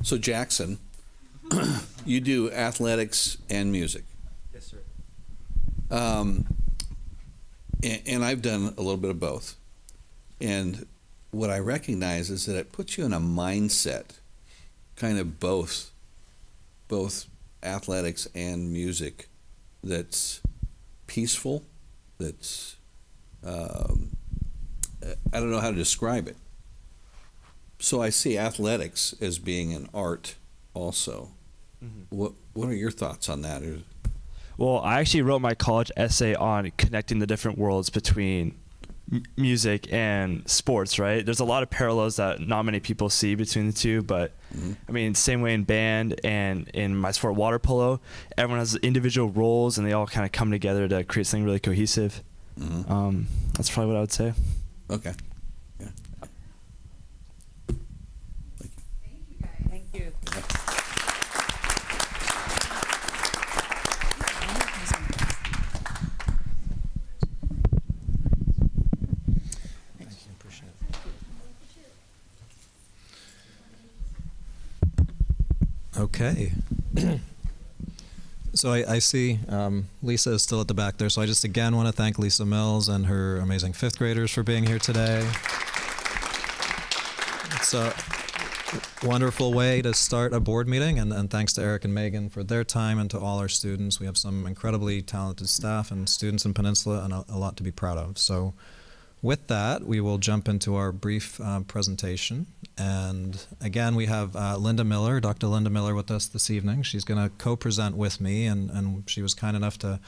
So Jackson, you do athletics and music. Yes, sir. And I've done a little bit of both. And what I recognize is that it puts you in a mindset, kind of both athletics and music, that's peaceful, that's, I don't know how to describe it. So I see athletics as being an art also. Mm-hmm. What are your thoughts on that? Well, I actually wrote my college essay on connecting the different worlds between music and sports, right? There's a lot of parallels that not many people see between the two, but I mean, same way in band and in my sport, water polo, everyone has individual roles and they all kind of come together to create something really cohesive. That's probably what I would say. Okay. Yeah. Thank you. Okay. So I see Lisa is still at the back there, so I just again want to thank Lisa Mills and her amazing fifth graders for being here today. It's a wonderful way to start a board meeting, and thanks to Eric and Megan for their time, and to all our students. We have some incredibly talented staff and students in Peninsula, and a lot to be proud of. So with that, we will jump into our brief presentation. And again, we have Linda Miller, Dr. Linda Miller, with us this evening. She's going to co-present with me, and she was kind enough to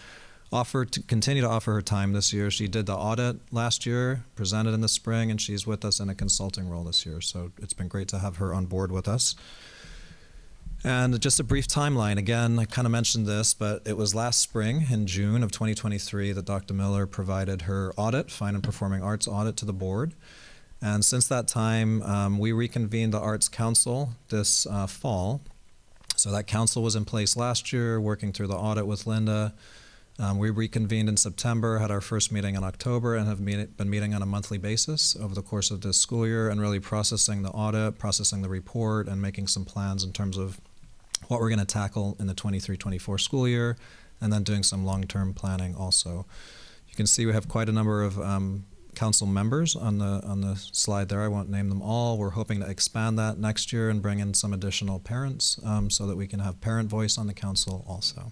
continue to offer her time this year. She did the audit last year, presented in the spring, and she's with us in a consulting role this year. So it's been great to have her on board with us. And just a brief timeline. Again, I kind of mentioned this, but it was last spring, in June of 2023, that Dr. Miller provided her audit, Fine and Performing Arts audit, to the board. And since that time, we reconvened the Arts Council this fall. So that council was in place last year, working through the audit with Linda. We reconvened in September, had our first meeting in October, and have been meeting on a monthly basis over the course of this school year, and really processing the audit, processing the report, and making some plans in terms of what we're going to tackle in the 23-24 school year, and then doing some long-term planning also. You can see we have quite a number of council members on the slide there. I won't name them all. We're hoping to expand that next year and bring in some additional parents so that we can have parent voice on the council also.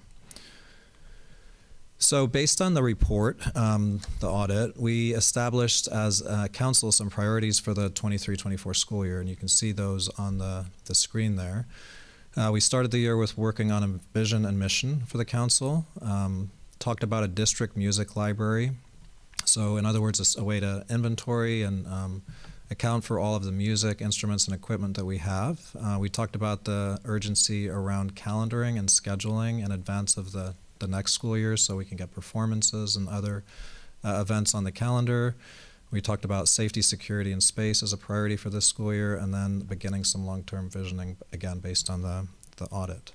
So based on the report, the audit, we established as a council some priorities for the 23-24 school year, and you can see those on the screen there. We started the year with working on a vision and mission for the council, talked about a district music library. So in other words, it's a way to inventory and account for all of the music, instruments, and equipment that we have. We talked about the urgency around calendaring and scheduling in advance of the next school year so we can get performances and other events on the calendar. We talked about safety, security, and space as a priority for this school year, and then beginning some long-term visioning, again, based on the audit.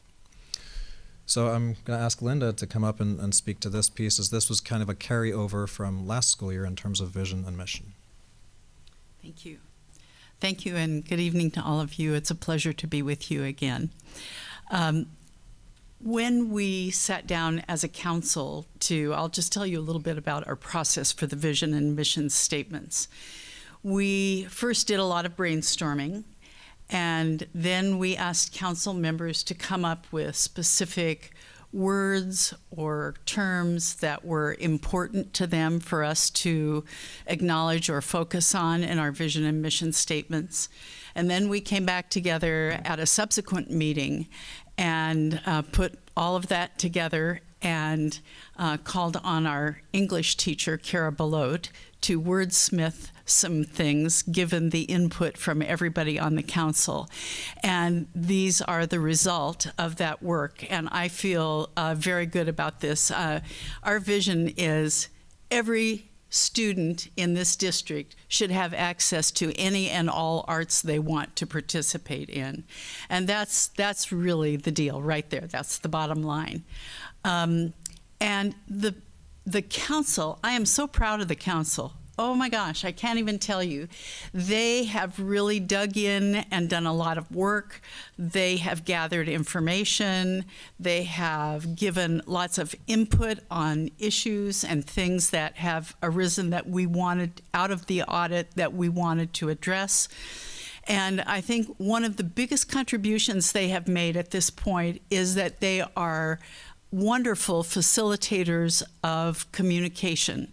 So I'm going to ask Linda to come up and speak to this piece, as this was kind of a carryover from last school year in terms of vision and mission. Thank you. Thank you, and good evening to all of you. It's a pleasure to be with you again. When we sat down as a council I'll just tell you a little bit about our process for the vision and mission statements. We first did a lot of brainstorming, and then we asked council members to come up with specific words or terms that were important to them for us to acknowledge or focus on in our vision and mission statements. And then we came back together at a subsequent meeting and put all of that together and called on our English teacher, Kara Belote, to wordsmith some things given the input from everybody on the council. And these are the result of that work, and I feel very good about this. Our vision is every student in this district should have access to any and all arts they want to participate in. And that's really the deal right there. That's the bottom line. And the council, I am so proud of the council. Oh my gosh, I can't even tell you. They have really dug in and done a lot of work. They have gathered information. They have given lots of input on issues and things that have arisen that we wanted out of the audit that we wanted to address. And I think one of the biggest contributions they have made at this point is that they are wonderful facilitators of communication.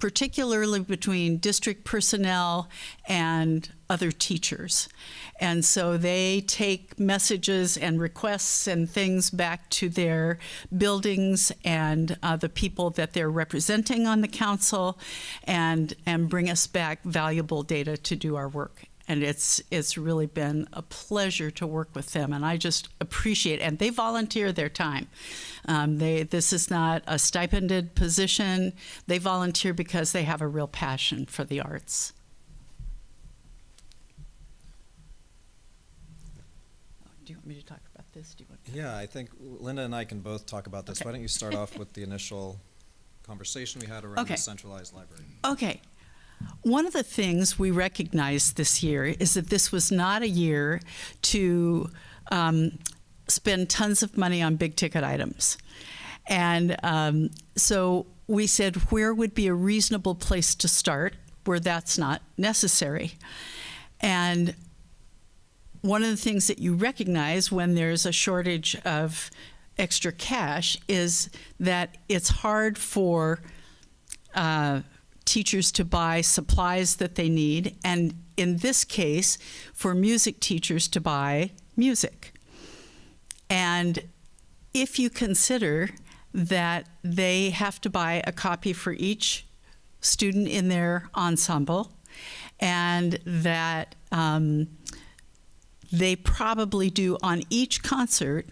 Particularly between district personnel and other teachers. And so they take messages and requests and things back to their buildings and the people that they're representing on the council and bring us back valuable data to do our work. And it's really been a pleasure to work with them, and I just appreciate it. And they volunteer their time. This is not a stipended position. They volunteer because they have a real passion for the arts. Do you want me to talk about this? Do you want Yeah, I think Linda and I can both talk about this. Okay. Why don't you start off with the initial conversation we had around Okay. the centralized library? Okay. One of the things we recognized this year is that this was not a year to spend tons of money on big ticket items. And so we said, where would be a reasonable place to start where that's not necessary? And one of the things that you recognize when there's a shortage of extra cash is that it's hard for teachers to buy supplies that they need, and in this case, for music teachers to buy music. And if you consider that they have to buy a copy for each student in their ensemble, and that they probably do on each concert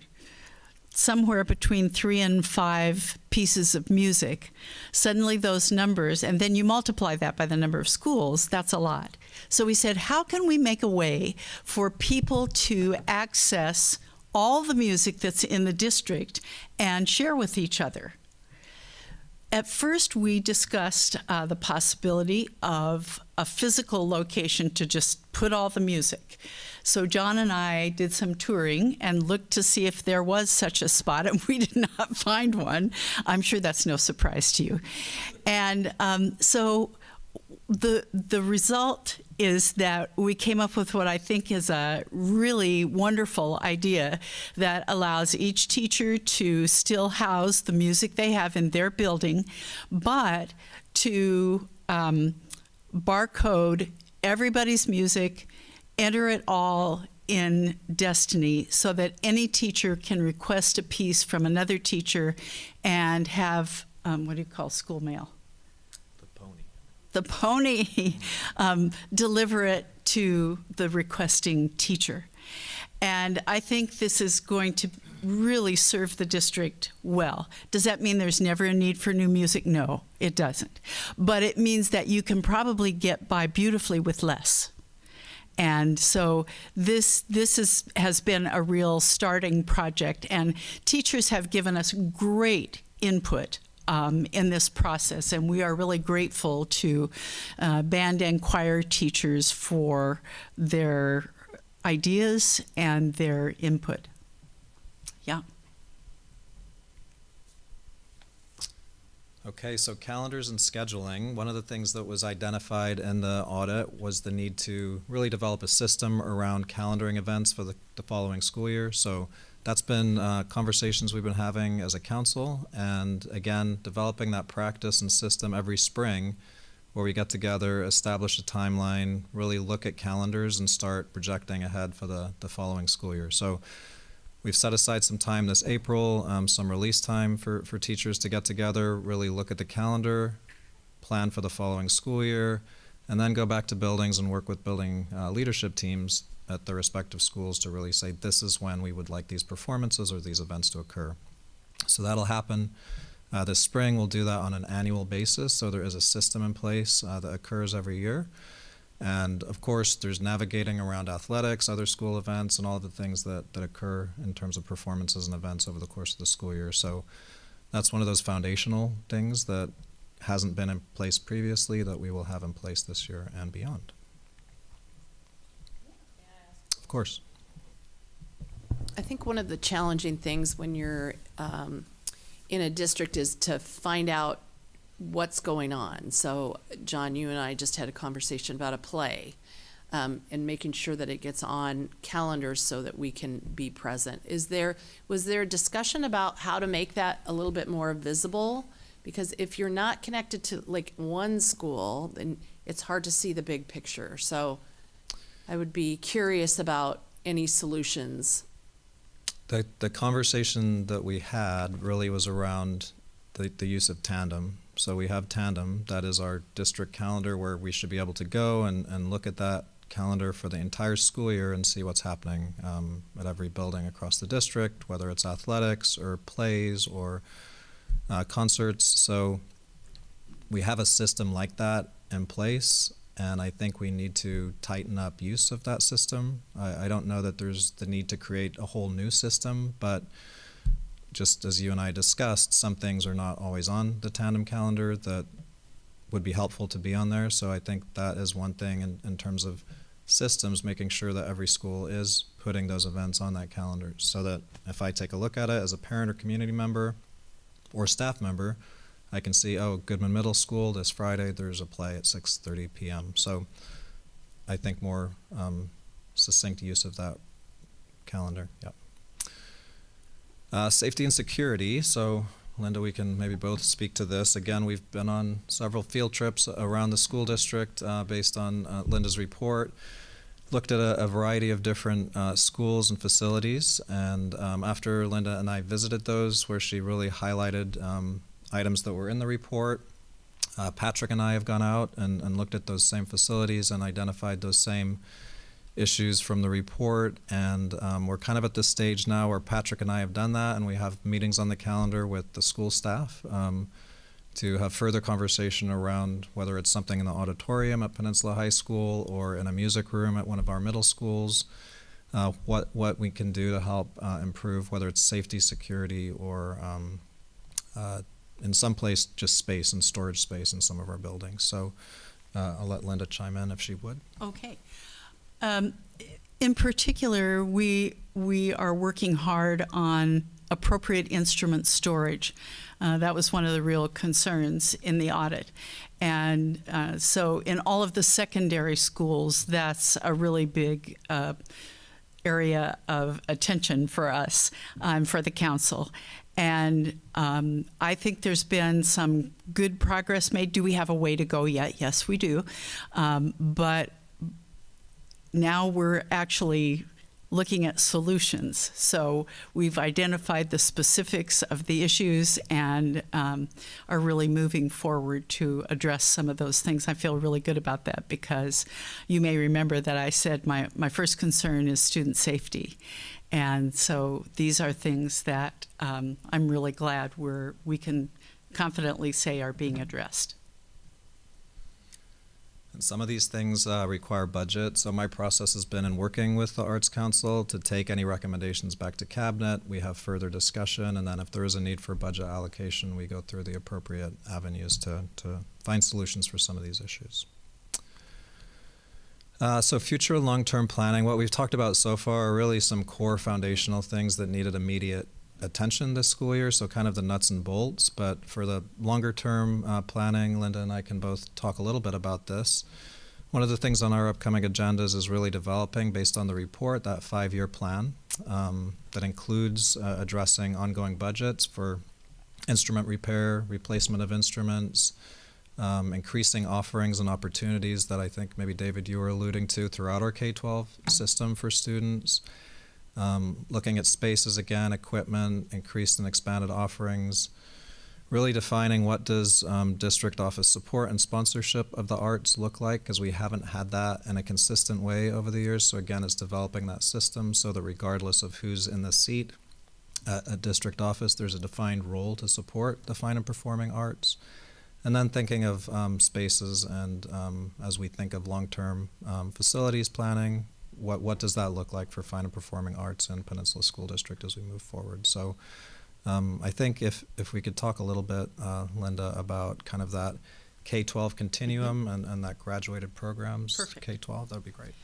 somewhere between 3 and 5 pieces of music, suddenly those numbers, and then you multiply that by the number of schools, that's a lot. So we said, how can we make a way for people to access all the music that's in the district and share with each other? At first, we discussed the possibility of a physical location to just put all the music. So John and I did some touring and looked to see if there was such a spot, and we did not find one. I'm sure that's no surprise to you. And so the result is that we came up with what I think is a really wonderful idea that allows each teacher to still house the music they have in their building, but to barcode everybody's music, enter it all in Destiny so that any teacher can request a piece from another teacher and have, what do you call school mail? The pony deliver it to the requesting teacher. And I think this is going to really serve the district well. Does that mean there's never a need for new music? No, it doesn't. But it means that you can probably get by beautifully with less. And so this has been a real starting project, and teachers have given us great input in this process, and we are really grateful to band and choir teachers for their ideas and their input. Yeah. Okay, so calendars and scheduling. One of the things that was identified in the audit was the need to really develop a system around calendaring events for the following school year. So that's been conversations we've been having as a council, and again, developing that practice and system every spring where we get together, establish a timeline, really look at calendars and start projecting ahead for the following school year. So we've set aside some time this April, some release time for teachers to get together, really look at the calendar, plan for the following school year, and then go back to buildings and work with building leadership teams at the respective schools to really say, this is when we would like these performances or these events to occur. So that'll happen this spring. We'll do that on an annual basis, so there is a system in place that occurs every year. And of course, there's navigating around athletics, other school events, and all the things that occur in terms of performances and events over the course of the school year. So that's one of those foundational things that hasn't been in place previously that we will have in place this year and beyond. Of course. I think one of the challenging things when you're in a district is to find out what's going on. So, John, you and I just had a conversation about a play and making sure that it gets on calendars so that we can be present. Was there a discussion about how to make that a little bit more visible? Because if you're not connected to like one school, then it's hard to see the big picture. So I would be curious about any solutions. The conversation that we had really was around the use of Tandem. So we have Tandem, that is our district calendar where we should be able to go and look at that calendar for the entire school year and see what's happening at every building across the district, whether it's athletics or plays or concerts. So we have a system like that in place, and I think we need to tighten up use of that system. I don't know that there's the need to create a whole new system, but just as you and I discussed, some things are not always on the Tandem calendar that would be helpful to be on there. So I think that is one thing in terms of systems, making sure that every school is putting those events on that calendar so that if I take a look at it as a parent or community member or staff member, I can see, oh, Goodman Middle School, this Friday, there's a play at 6:30 p.m. So I think more succinct use of that calendar, yep. Safety and security, so Linda, we can maybe both speak to this. Again, we've been on several field trips around the school district based on Linda's report. Looked at a variety of different schools and facilities, and after Linda and I visited those, where she really highlighted items that were in the report, Patrick and I have gone out and looked at those same facilities and identified those same issues from the report, and we're kind of at this stage now where Patrick and I have done that, and we have meetings on the calendar with the school staff to have further conversation around whether it's something in the auditorium at Peninsula High School or in a music room at one of our middle schools, what we can do to help improve, whether it's safety, security, or in some place just space and storage space in some of our buildings. So I'll let Linda chime in if she would. Okay. In particular, we are working hard on appropriate instrument storage. That was one of the real concerns in the audit. And so in all of the secondary schools, that's a really big area of attention for us, for the council. And I think there's been some good progress made. Do we have a way to go yet? Yes, we do. But now we're actually looking at solutions. So we've identified the specifics of the issues and are really moving forward to address some of those things. I feel really good about that because you may remember that I said my first concern is student safety. And so these are things that I'm really glad we can confidently say are being addressed. And some of these things require budget, so my process has been in working with the Arts Council to take any recommendations back to Cabinet. We have further discussion, and then if there is a need for budget allocation, we go through the appropriate avenues to find solutions for some of these issues. So future long-term planning, what we've talked about so far are really some core foundational things that needed immediate attention this school year, so kind of the nuts and bolts. But for the longer term planning, Linda and I can both talk a little bit about this. One of the things on our upcoming agendas is really developing, based on the report, that 5-year plan that includes addressing ongoing budgets for instrument repair, replacement of instruments, increasing offerings and opportunities that I think maybe David you were alluding to throughout our K-12 system for students. Looking at spaces again, equipment, increased and expanded offerings, really defining what does district office support and sponsorship of the arts look like, because we haven't had that in a consistent way over the years. So again, it's developing that system so that regardless of who's in the seat at a district office, there's a defined role to support the fine and performing arts. And then thinking of spaces and as we think of long-term facilities planning, what does that look like for fine and performing arts in Peninsula School District as we move forward? So I think if we could talk a little bit, Linda, about kind of that K-12 continuum and that graduated programs, K-12, that would be great.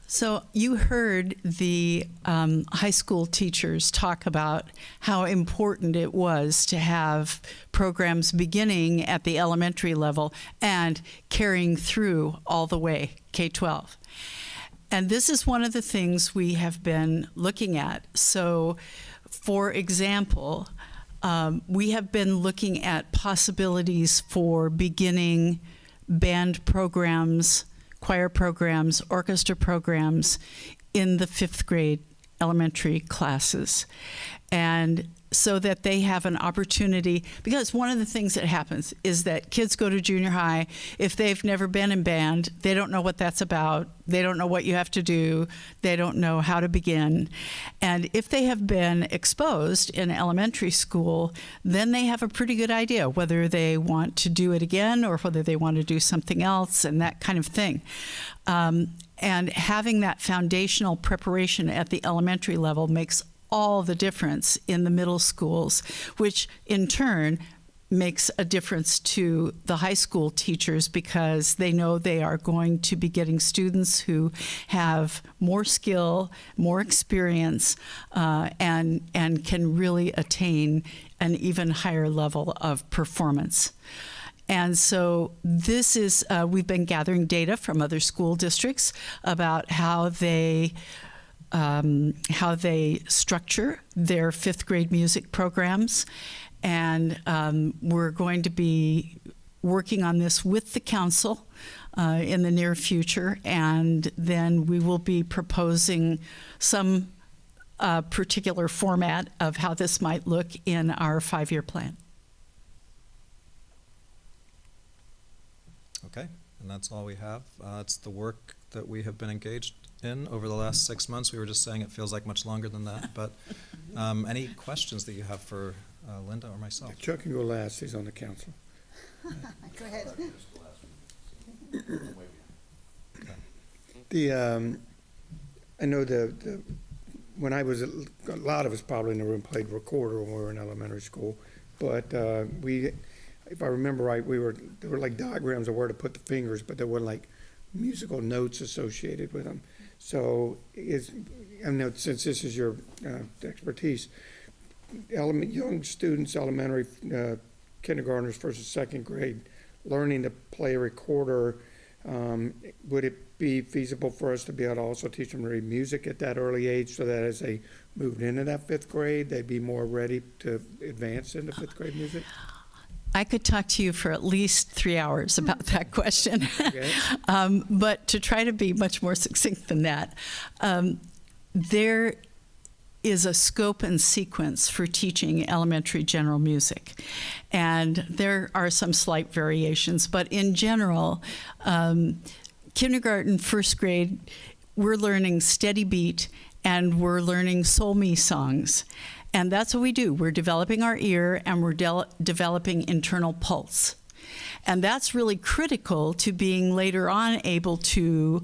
So you heard the high school teachers talk about how important it was to have programs beginning at the elementary level and carrying through all the way K-12. And this is one of the things we have been looking at. So, for example, we have been looking at possibilities for beginning band programs, choir programs, orchestra programs in the 5th grade elementary classes. And so that they have an opportunity, because one of the things that happens is that kids go to junior high, if they've never been in band, they don't know what that's about, they don't know what you have to do, they don't know how to begin. And if they have been exposed in elementary school, then they have a pretty good idea whether they want to do it again or whether they want to do something else and that kind of thing. And having that foundational preparation at the elementary level makes all the difference in the middle schools, which in turn makes a difference to the high school teachers because they know they are going to be getting students who have more skill, more experience, and can really attain an even higher level of performance. And so this is, we've been gathering data from other school districts about how they structure their 5th grade music programs. And we're going to be working on this with the council in the near future. And then we will be proposing some particular format of how this might look in our 5-year plan. Okay, and that's all we have. It's the work that we have been engaged in over the last 6 months. We were just saying it feels like much longer than that, but any questions that you have for Linda or myself? Chuck can go last, he's on the council. Go ahead. I know when I was, a lot of us probably in the room played recorder when we were in elementary school, but if I remember right, there were like diagrams of where to put the fingers, but there weren't like musical notes associated with them. So I know since this is your expertise, young students, elementary, kindergartners, 1st and 2nd grade, learning to play a recorder, would it be feasible for us to be able to also teach them to read music at that early age so that as they moved into that 5th grade, they'd be more ready to advance into 5th grade music? I could talk to you for at least 3 hours about that question. Okay. But to try to be much more succinct than that, there is a scope and sequence for teaching elementary general music. And there are some slight variations, but in general, kindergarten, 1st grade, we're learning steady beat and we're learning soul me songs. And that's what we do. We're developing our ear and we're developing internal pulse. And that's really critical to being later on able to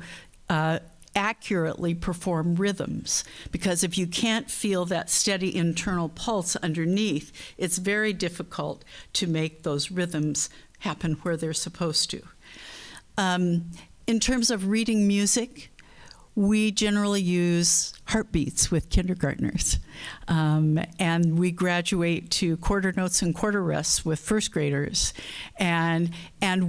accurately perform rhythms. Because if you can't feel that steady internal pulse underneath, it's very difficult to make those rhythms happen where they're supposed to. In terms of reading music, we generally use heartbeats with kindergartners. And we graduate to quarter notes and quarter rests with 1st graders. And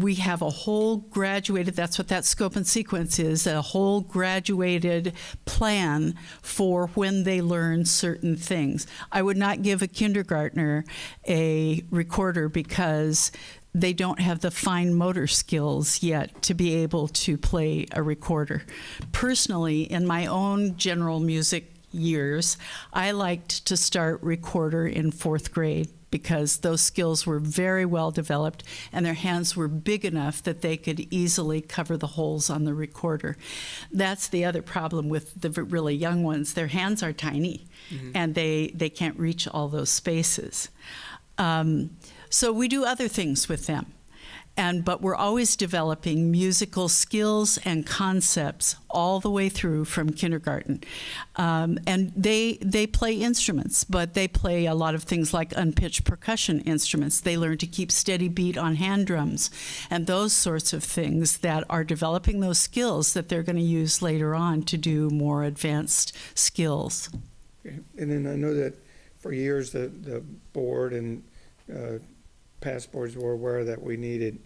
we have a whole graduated, that's what that scope and sequence is, a whole graduated plan for when they learn certain things. I would not give a kindergartner a recorder because they don't have the fine motor skills yet to be able to play a recorder. Personally, in my own general music years, I liked to start recorder in 4th grade because those skills were very well developed and their hands were big enough that they could easily cover the holes on the recorder. That's the other problem with the really young ones. Their hands are tiny and they can't reach all those spaces. So we do other things with them. But we're always developing musical skills and concepts all the way through from kindergarten. And they play instruments, but they play a lot of things like unpitched percussion instruments. They learn to keep steady beat on hand drums and those sorts of things that are developing those skills that they're going to use later on to do more advanced skills. Okay. And then I know that for years the board and past boards were aware that we needed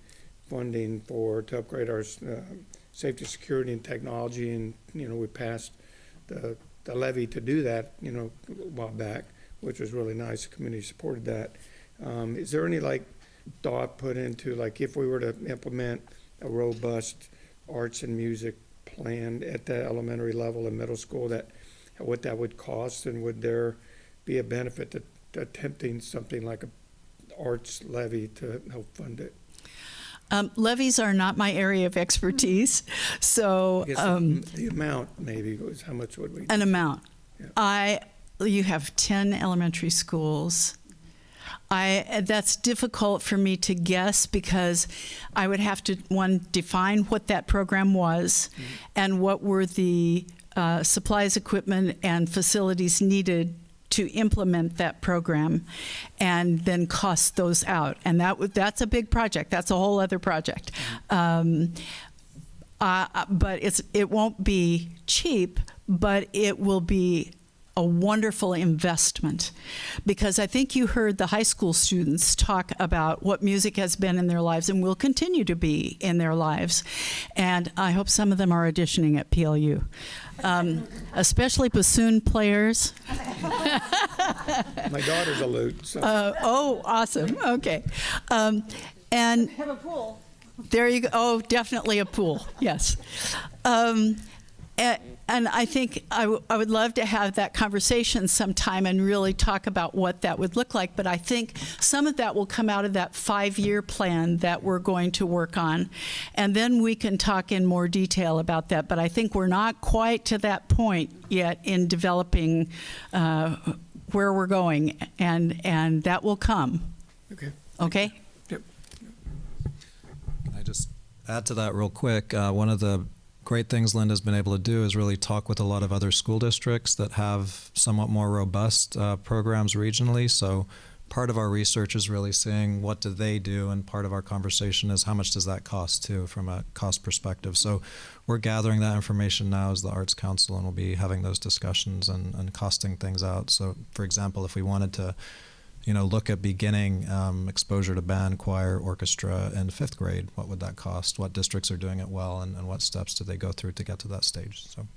funding to upgrade our safety, security, and technology, and we passed the levy to do that a while back, which was really nice. The community supported that. Is there any thought put into if we were to implement a robust arts and music plan at the elementary level and middle school, what that would cost, and would there be a benefit to attempting something like a arts levy to help fund it? Levies are not my area of expertise, so I guess the amount maybe was how much would we? An amount. Yeah. You have 10 elementary schools. That's difficult for me to guess because I would have to, define what that program was and what were the supplies, equipment, and facilities needed to implement that program, and then cost those out. And that's a big project. That's a whole other project. But it won't be cheap, but it will be a wonderful investment, because I think you heard the high school students talk about what music has been in their lives and will continue to be in their lives. And I hope some of them are auditioning at PLU, especially bassoon players. My daughter's a lute. So. Oh, awesome. Okay. And have a pool. There you go. Oh, definitely a pool. Yes. And I think I would love to have that conversation sometime and really talk about what that would look like. But I think some of that will come out of that 5-year plan that we're going to work on. And then we can talk in more detail about that. But I think we're not quite to that point yet in developing where we're going. And that will come. Okay. Okay? Yep. Can I just add to that real quick? One of the great things Linda's been able to do is really talk with a lot of other school districts that have somewhat more robust programs regionally. So part of our research is really seeing what do they do, and part of our conversation is how much does that cost too from a cost perspective. So we're gathering that information now as the Arts Council, and we'll be having those discussions and costing things out. So for example, if we wanted to look at beginning exposure to band, choir, orchestra in 5th grade, what would that cost? What districts are doing it well, and what steps do they go through to get to that stage? So,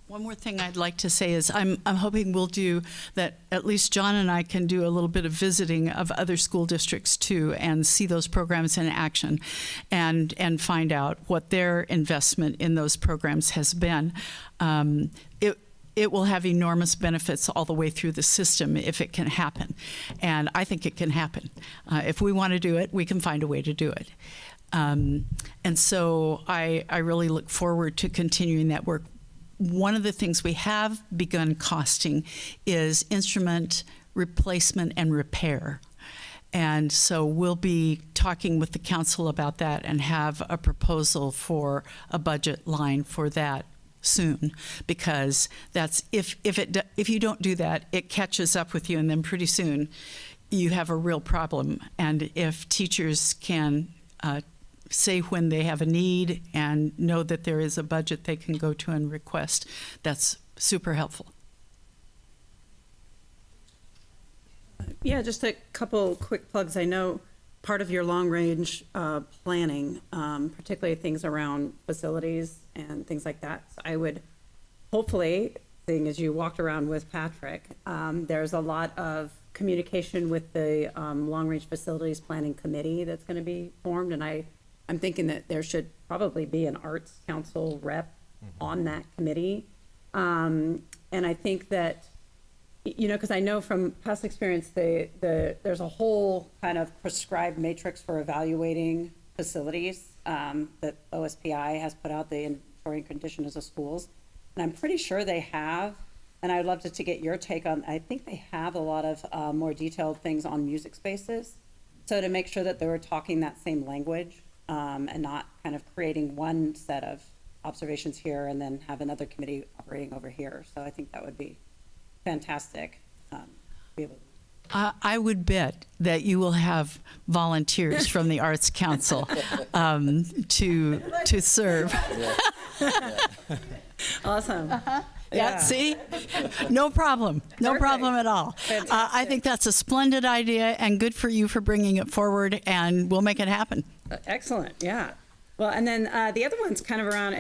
one more thing I'd like to say is I'm hoping we'll do that. At least John and I can do a little bit of visiting of other school districts too, and see those programs in action, and find out what their investment in those programs has been. It will have enormous benefits all the way through the system if it can happen. And I think it can happen. If we want to do it, we can find a way to do it. And so I really look forward to continuing that work. One of the things we have begun costing is instrument replacement and repair. And so we'll be talking with the council about that and have a proposal for a budget line for that soon, because that's if you don't do that, it catches up with you, and then pretty soon you have a real problem. And if teachers can say when they have a need and know that there is a budget they can go to and request, that's super helpful. Yeah, just a couple quick plugs. I know part of your long-range planning, particularly things around facilities and things like that. So I would hopefully, seeing as you walked around with Patrick, there's a lot of communication with the long-range facilities planning committee that's going to be formed, and I'm thinking that there should probably be an arts council rep on that committee. And I think that, because I know from past experience, there's a whole kind of prescribed matrix for evaluating facilities that OSPI has put out, the inventory and condition of the schools. And I'm pretty sure they have, and I'd love to get your take on, I think they have a lot of more detailed things on music spaces. So to make sure that they were talking that same language and not kind of creating one set of observations here and then have another committee operating over here. So I think that would be fantastic. Be able I would bet that you will have volunteers from the Arts Council to serve. Awesome. Yeah, see? No problem. No problem at all. I think that's a splendid idea, and good for you for bringing it forward, and we'll make it happen. Excellent. Yeah. Well, and then the other one's kind of around,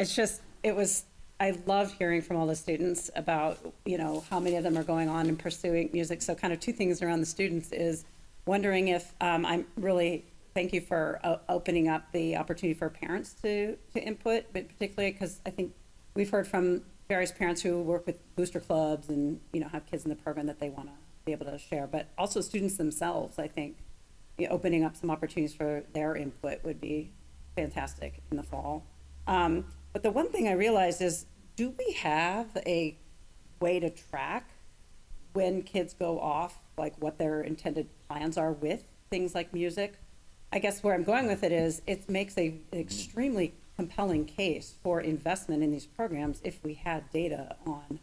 I love hearing from all the students about, how many of them are going on and pursuing music. So kind of two things around the students is wondering if thank you for opening up the opportunity for parents to input, but particularly because I think we've heard from various parents who work with booster clubs and, have kids in the program that they want to be able to share, but also students themselves, I think, opening up some opportunities for their input would be fantastic in the fall. But the one thing I realized is, do we have a way to track when kids go off, like what their intended plans are with things like music? I guess where I'm going with it is, it makes an extremely compelling case for investment in these programs if we had data on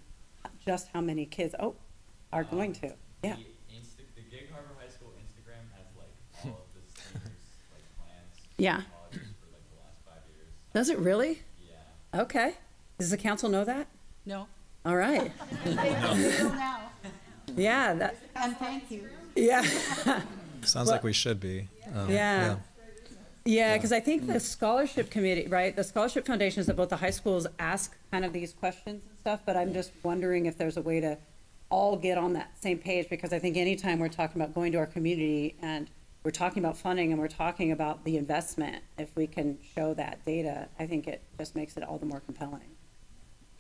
just how many kids are going to. Yeah. The Gig Harbor High School Instagram has like all of the seniors plans. Yeah. For like the last 5 years. Does it really? Yeah. Okay. Does the council know that? No. All right. Yeah. And thank you. Yeah. Sounds like we should be. Yeah, because I think the scholarship committee, right, the scholarship foundations of both the high schools ask kind of these questions and stuff, but I'm just wondering if there's a way to all get on that same page, because I think anytime we're talking about going to our community and we're talking about funding and we're talking about the investment, if we can show that data, I think it just makes it all the more compelling.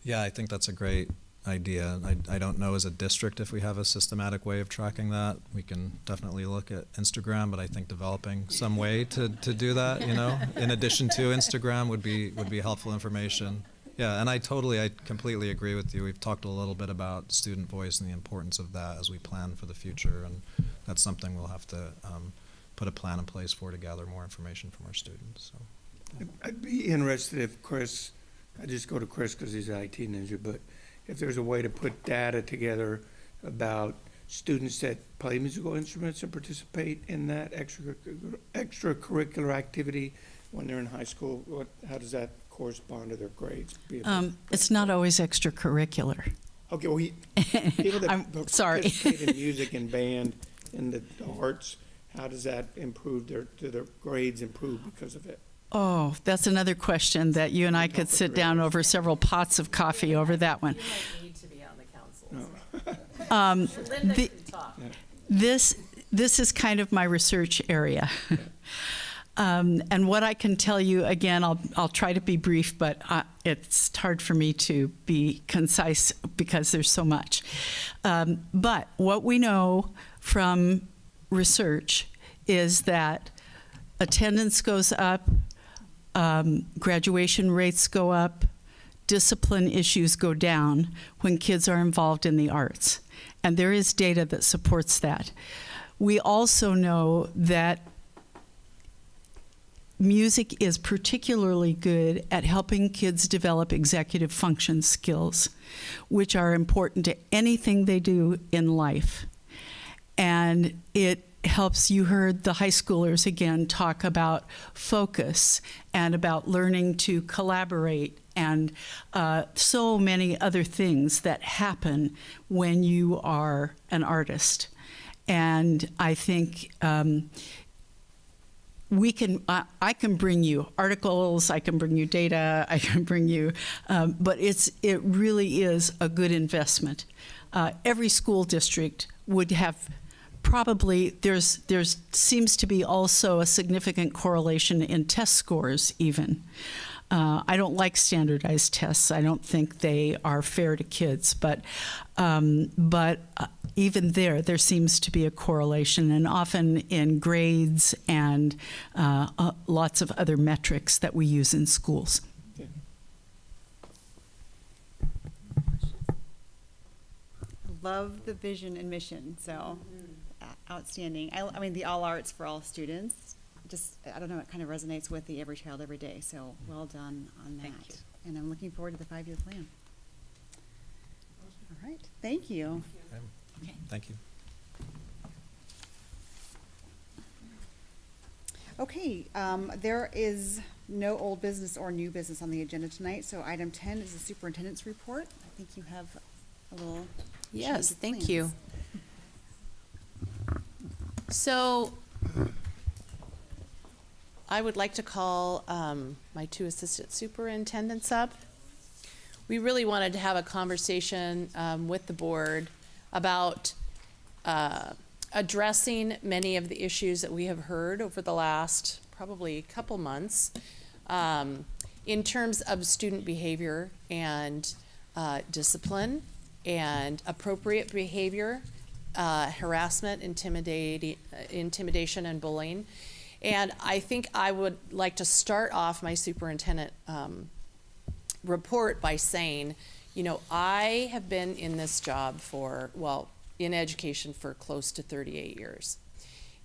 Yeah, I think that's a great idea. I don't know as a district if we have a systematic way of tracking that. We can definitely look at Instagram, but I think developing some way to do that, in addition to Instagram would be helpful information. Yeah, and I completely agree with you. We've talked a little bit about student voice and the importance of that as we plan for the future, and that's something we'll have to put a plan in place for to gather more information from our students. So. I'd be interested if Chris, I just go to Chris because he's an IT ninja, but if there's a way to put data together about students that play musical instruments and participate in that extracurricular activity when they're in high school, how does that correspond to their grades? It's not always extracurricular. Okay, well, people that participate in music and band and the arts, how does that improve do their grades improve because of it? Oh, that's another question that you and I could sit down over several pots of coffee over that one. You might need to be on the council. Linda can talk. This is kind of my research area. And what I can tell you, again, I'll try to be brief, but it's hard for me to be concise because there's so much. But what we know from research is that attendance goes up, graduation rates go up, discipline issues go down when kids are involved in the arts. And there is data that supports that. We also know that music is particularly good at helping kids develop executive function skills, which are important to anything they do in life. And it helps, you heard the high schoolers again talk about focus and about learning to collaborate and so many other things that happen when you are an artist. And I think I can bring you articles, I can bring you data, I can bring you, but it really is a good investment. Every school district would have probably, there's seems to be also a significant correlation in test scores even. I don't like standardized tests. I don't think they are fair to kids, but even there seems to be a correlation, and often in grades and lots of other metrics that we use in schools. I love the vision and mission, so outstanding. I mean, the all arts for all students. Just, I don't know, it kind of resonates with the Every Child, Every Day. So well done on that. Thank you. And I'm looking forward to the 5-year plan. All right. Thank you. Okay. Thank you. Okay, there is no old business or new business on the agenda tonight, so item 10 is the superintendent's report. I think you have a little. Yes, change of thank plans. you. So I would like to call my 2 assistant superintendents up. We really wanted to have a conversation with the board about addressing many of the issues that we have heard over the last probably couple months in terms of student behavior and discipline and appropriate behavior, harassment, intimidation, and bullying. And I think I would like to start off my superintendent report by saying, you know, I have been in this job for, well, in education for close to 38 years.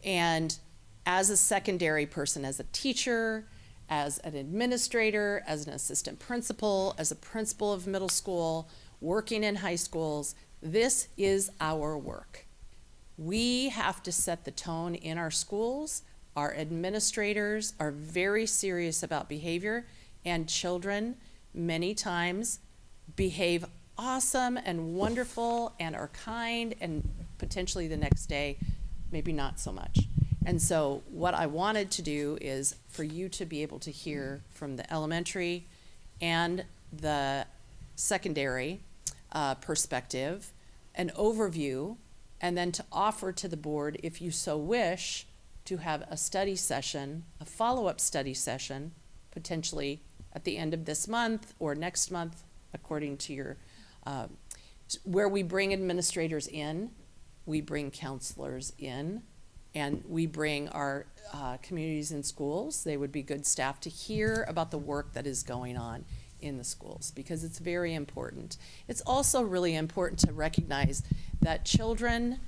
And as a secondary person, as a teacher, as an administrator, as an assistant principal, as a principal of middle school, working in high schools, this is our work. We have to set the tone in our schools. Our administrators are very serious about behavior, and children many times behave awesome and wonderful and are kind, and potentially the next day, maybe not so much. And so what I wanted to do is for you to be able to hear from the elementary and the secondary perspective, an overview, and then to offer to the board, if you so wish, to have a study session, a follow-up study session, potentially at the end of this month or next month, according to your, where we bring administrators in, we bring counselors in, and we bring our communities and schools. They would be good staff to hear about the work that is going on in the schools, because it's very important. It's also really important to recognize that children,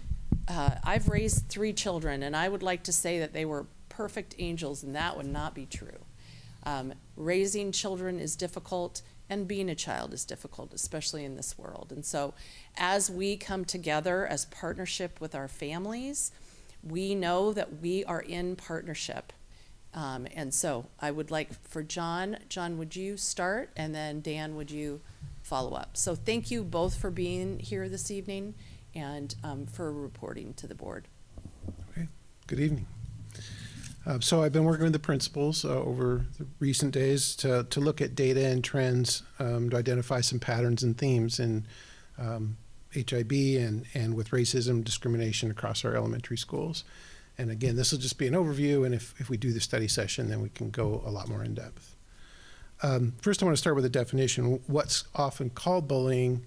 I've raised 3 children, and I would like to say that they were perfect angels, and that would not be true. Raising children is difficult, and being a child is difficult, especially in this world. And so as we come together as partnership with our families, we know that we are in partnership. And so I would like for John, would you start? And then Dan, would you follow up? So thank you both for being here this evening and for reporting to the board. Okay, good evening. So I've been working with the principals over the recent days to look at data and trends to identify some patterns and themes in HIB and with racism, discrimination across our elementary schools. And again, this will just be an overview, and if we do the study session, then we can go a lot more in depth. First, I want to start with a definition. What's often called bullying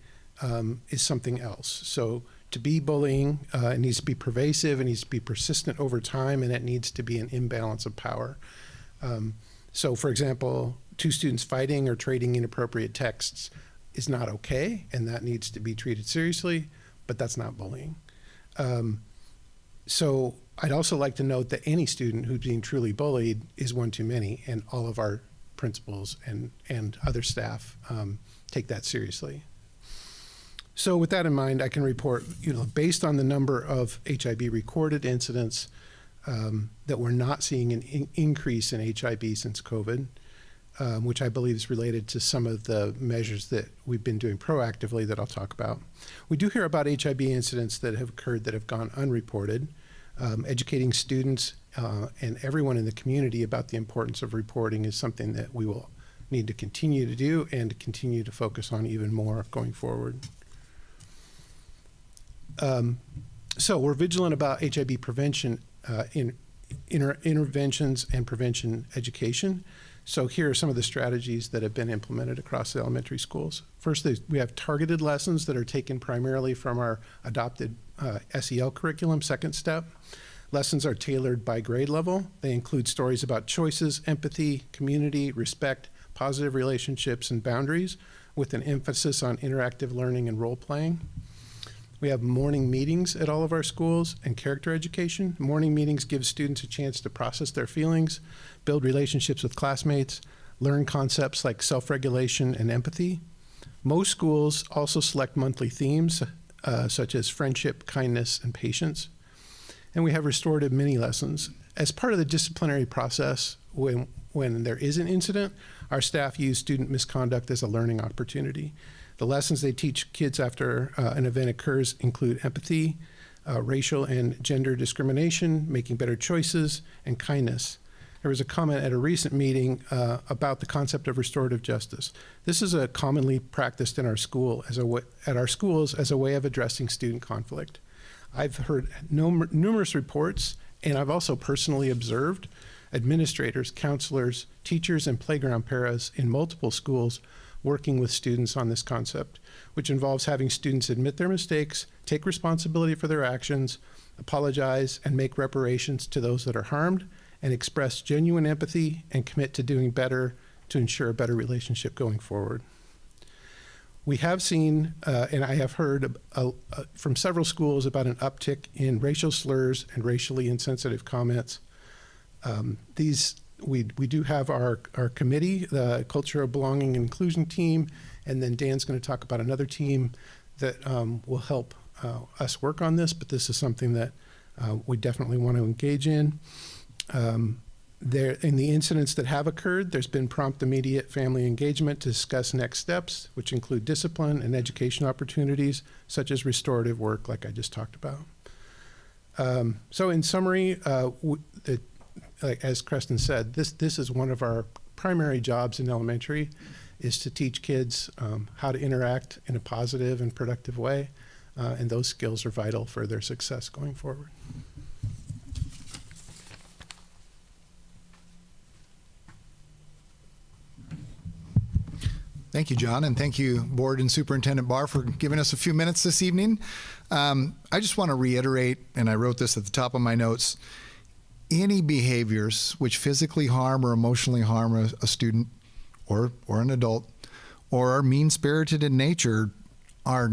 is something else. So to be bullying, it needs to be pervasive, it needs to be persistent over time, and it needs to be an imbalance of power. So for example, 2 students fighting or trading inappropriate texts is not okay, and that needs to be treated seriously, but that's not bullying. So I'd also like to note that any student who's being truly bullied is one too many, and all of our principals and other staff take that seriously. So with that in mind, I can report, based on the number of HIB recorded incidents, that we're not seeing an increase in HIB since COVID, which I believe is related to some of the measures that we've been doing proactively that I'll talk about. We do hear about HIB incidents that have occurred that have gone unreported. Educating students and everyone in the community about the importance of reporting is something that we will need to continue to do and to continue to focus on even more going forward. So we're vigilant about HIB prevention in interventions and prevention education. So here are some of the strategies that have been implemented across the elementary schools. First, we have targeted lessons that are taken primarily from our adopted SEL curriculum, second step. Lessons are tailored by grade level. They include stories about choices, empathy, community, respect, positive relationships, and boundaries, with an emphasis on interactive learning and role playing. We have morning meetings at all of our schools and character education. Morning meetings give students a chance to process their feelings, build relationships with classmates, learn concepts like self-regulation and empathy. Most schools also select monthly themes such as friendship, kindness, and patience. And we have restorative mini lessons. As part of the disciplinary process, when there is an incident, our staff use student misconduct as a learning opportunity. The lessons they teach kids after an event occurs include empathy, racial and gender discrimination, making better choices, and kindness. There was a comment at a recent meeting about the concept of restorative justice. This is a commonly practiced in our school at our schools as a way of addressing student conflict. I've heard numerous reports, and I've also personally observed administrators, counselors, teachers, and playground paras in multiple schools working with students on this concept, which involves having students admit their mistakes, take responsibility for their actions, apologize, and make reparations to those that are harmed, and express genuine empathy and commit to doing better to ensure a better relationship going forward. We have seen, and I have heard from several schools about an uptick in racial slurs and racially insensitive comments. We do have our committee, the Culture of Belonging and Inclusion team, and then Dan's going to talk about another team that will help us work on this, but this is something that we definitely want to engage in. In the incidents that have occurred, there's been prompt, immediate family engagement to discuss next steps, which include discipline and education opportunities, such as restorative work, like I just talked about. So in summary, as Creston said, this is one of our primary jobs in elementary, is to teach kids how to interact in a positive and productive way, and those skills are vital for their success going forward. Thank you, John, and thank you, Board and Superintendent Barr, for giving us a few minutes this evening. I just want to reiterate, and I wrote this at the top of my notes, any behaviors which physically harm or emotionally harm a student or an adult or are mean-spirited in nature are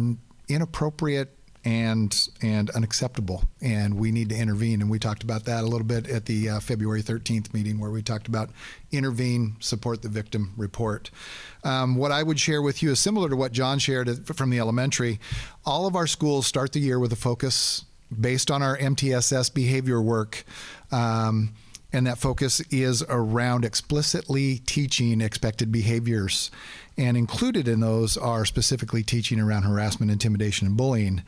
inappropriate and unacceptable, and we need to intervene. And we talked about that a little bit at the February 13th meeting, where we talked about intervene, support the victim, report. What I would share with you is similar to what John shared from the elementary. All of our schools start the year with a focus based on our MTSS behavior work, and that focus is around explicitly teaching expected behaviors. And included in those are specifically teaching around harassment, intimidation, and bullying.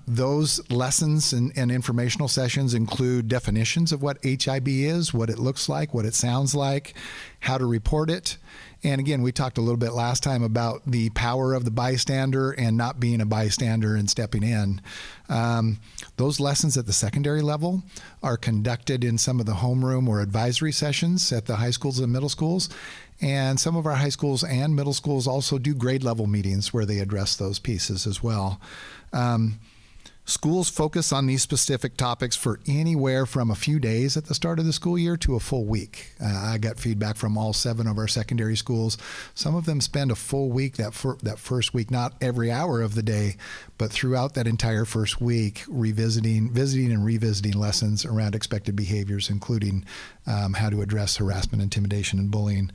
Those lessons and informational sessions include definitions of what HIB is, what it looks like, what it sounds like, how to report it. And again, we talked a little bit last time about the power of the bystander and not being a bystander and stepping in. Those lessons at the secondary level are conducted in some of the homeroom or advisory sessions at the high schools and middle schools. And some of our high schools and middle schools also do grade level meetings where they address those pieces as well. Schools focus on these specific topics for anywhere from a few days at the start of the school year to a full week. I got feedback from all 7 of our secondary schools. Some of them spend a full week, that first week, not every hour of the day, but throughout that entire first week, visiting and revisiting lessons around expected behaviors, including how to address harassment, intimidation, and bullying.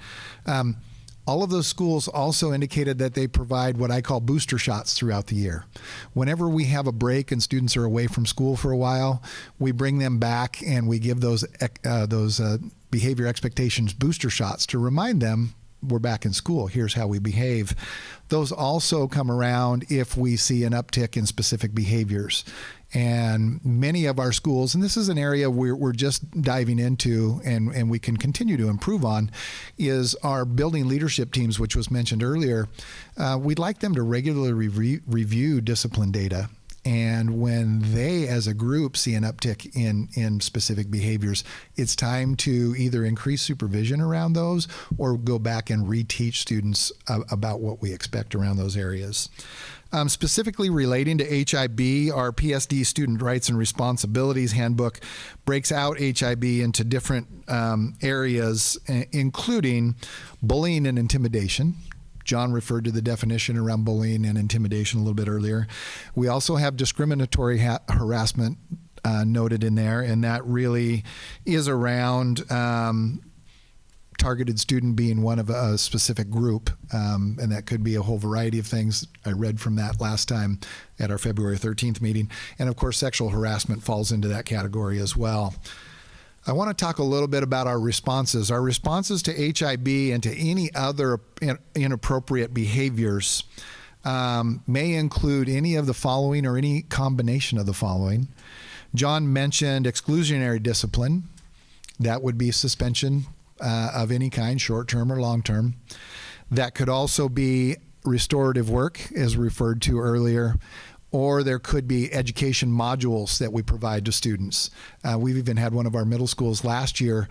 All of those schools also indicated that they provide what I call booster shots throughout the year. Whenever we have a break and students are away from school for a while, we bring them back and we give those behavior expectations booster shots to remind them we're back in school. Here's how we behave. Those also come around if we see an uptick in specific behaviors. And many of our schools, and this is an area we're just diving into and we can continue to improve on, is our building leadership teams, which was mentioned earlier. We'd like them to regularly review discipline data. And when they, as a group, see an uptick in specific behaviors, it's time to either increase supervision around those or go back and reteach students about what we expect around those areas. Specifically relating to HIB, our PSD Student Rights and Responsibilities Handbook breaks out HIB into different areas, including bullying and intimidation, John referred to the definition around bullying and intimidation a little bit earlier. We also have discriminatory harassment noted in there, and that really is around targeted student being one of a specific group, and that could be a whole variety of things. I read from that last time at our February 13th meeting. And of course, sexual harassment falls into that category as well. I want to talk a little bit about our responses. Our responses to HIB and to any other inappropriate behaviors may include any of the following or any combination of the following. John mentioned exclusionary discipline. That would be suspension of any kind, short-term or long-term. That could also be restorative work, as referred to earlier, or there could be education modules that we provide to students. We've even had one of our middle schools last year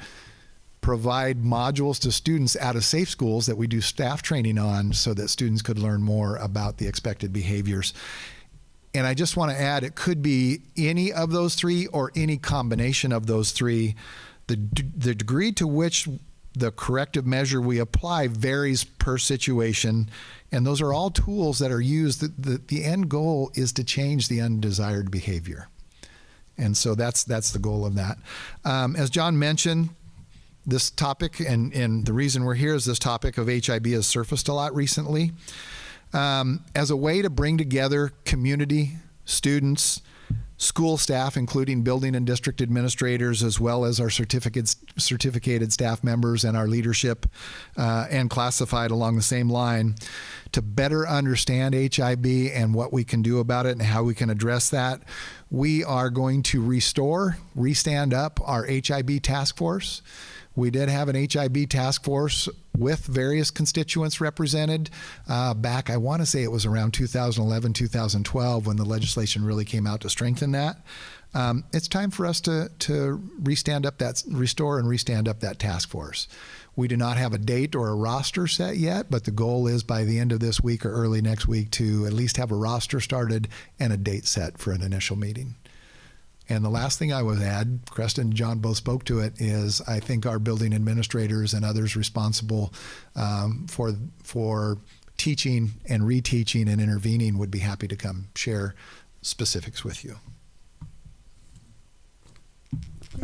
provide modules to students out of safe schools that we do staff training on so that students could learn more about the expected behaviors. And I just want to add, it could be any of those three or any combination of those three. The degree to which the corrective measure we apply varies per situation, and those are all tools that are used. The end goal is to change the undesired behavior. And so that's the goal of that. As John mentioned, this topic, and the reason we're here is this topic of HIB has surfaced a lot recently. As a way to bring together community, students, school staff, including building and district administrators, as well as our certificated staff members and our leadership, and classified along the same line, to better understand HIB and what we can do about it and how we can address that. We are going to restand up our HIB task force. We did have an HIB task force with various constituents represented back, I want to say it was around 2011, 2012 when the legislation really came out to strengthen that. It's time for us to restore and restand up that task force. We do not have a date or a roster set yet, but the goal is by the end of this week or early next week to at least have a roster started and a date set for an initial meeting. And the last thing I would add, Creston and John both spoke to it, is I think our building administrators and others responsible for teaching and reteaching and intervening would be happy to come share specifics with you.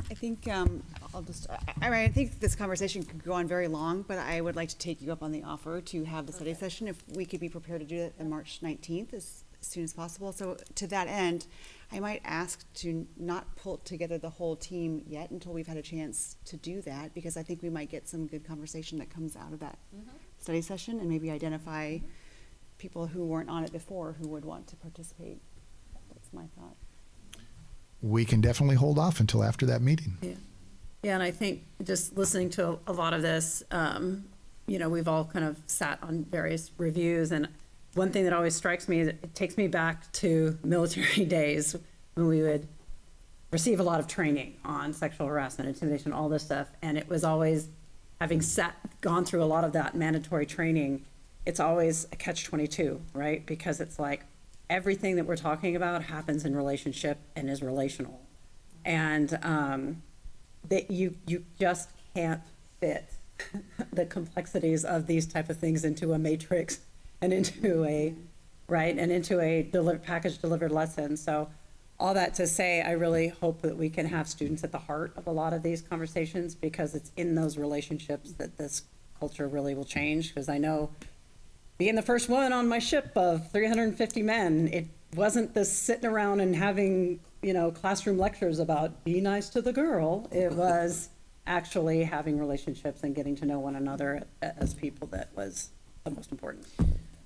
I think I think this conversation could go on very long, but I would like to take you up on the offer to have the study session if we could be prepared to do it on March 19th as soon as possible. So to that end, I might ask to not pull together the whole team yet until we've had a chance to do that, because I think we might get some good conversation that comes out of that study session and maybe identify people who weren't on it before who would want to participate. That's my thought. We can definitely hold off until after that meeting. Yeah, and I think just listening to a lot of this, we've all kind of sat on various reviews, and one thing that always strikes me is it takes me back to military days when we would receive a lot of training on sexual harassment, intimidation, all this stuff. And it was always, having gone through a lot of that mandatory training, it's always a catch-22, right? Because it's like everything that we're talking about happens in relationship and is relational. And that you just can't fit the complexities of these type of things into a matrix and into a package delivered lesson. So all that to say, I really hope that we can have students at the heart of a lot of these conversations, because it's in those relationships that this culture really will change. Because I know, being the first one on my ship of 350 men, it wasn't this sitting around and having, classroom lectures about be nice to the girl. It was actually having relationships and getting to know one another as people that was the most important.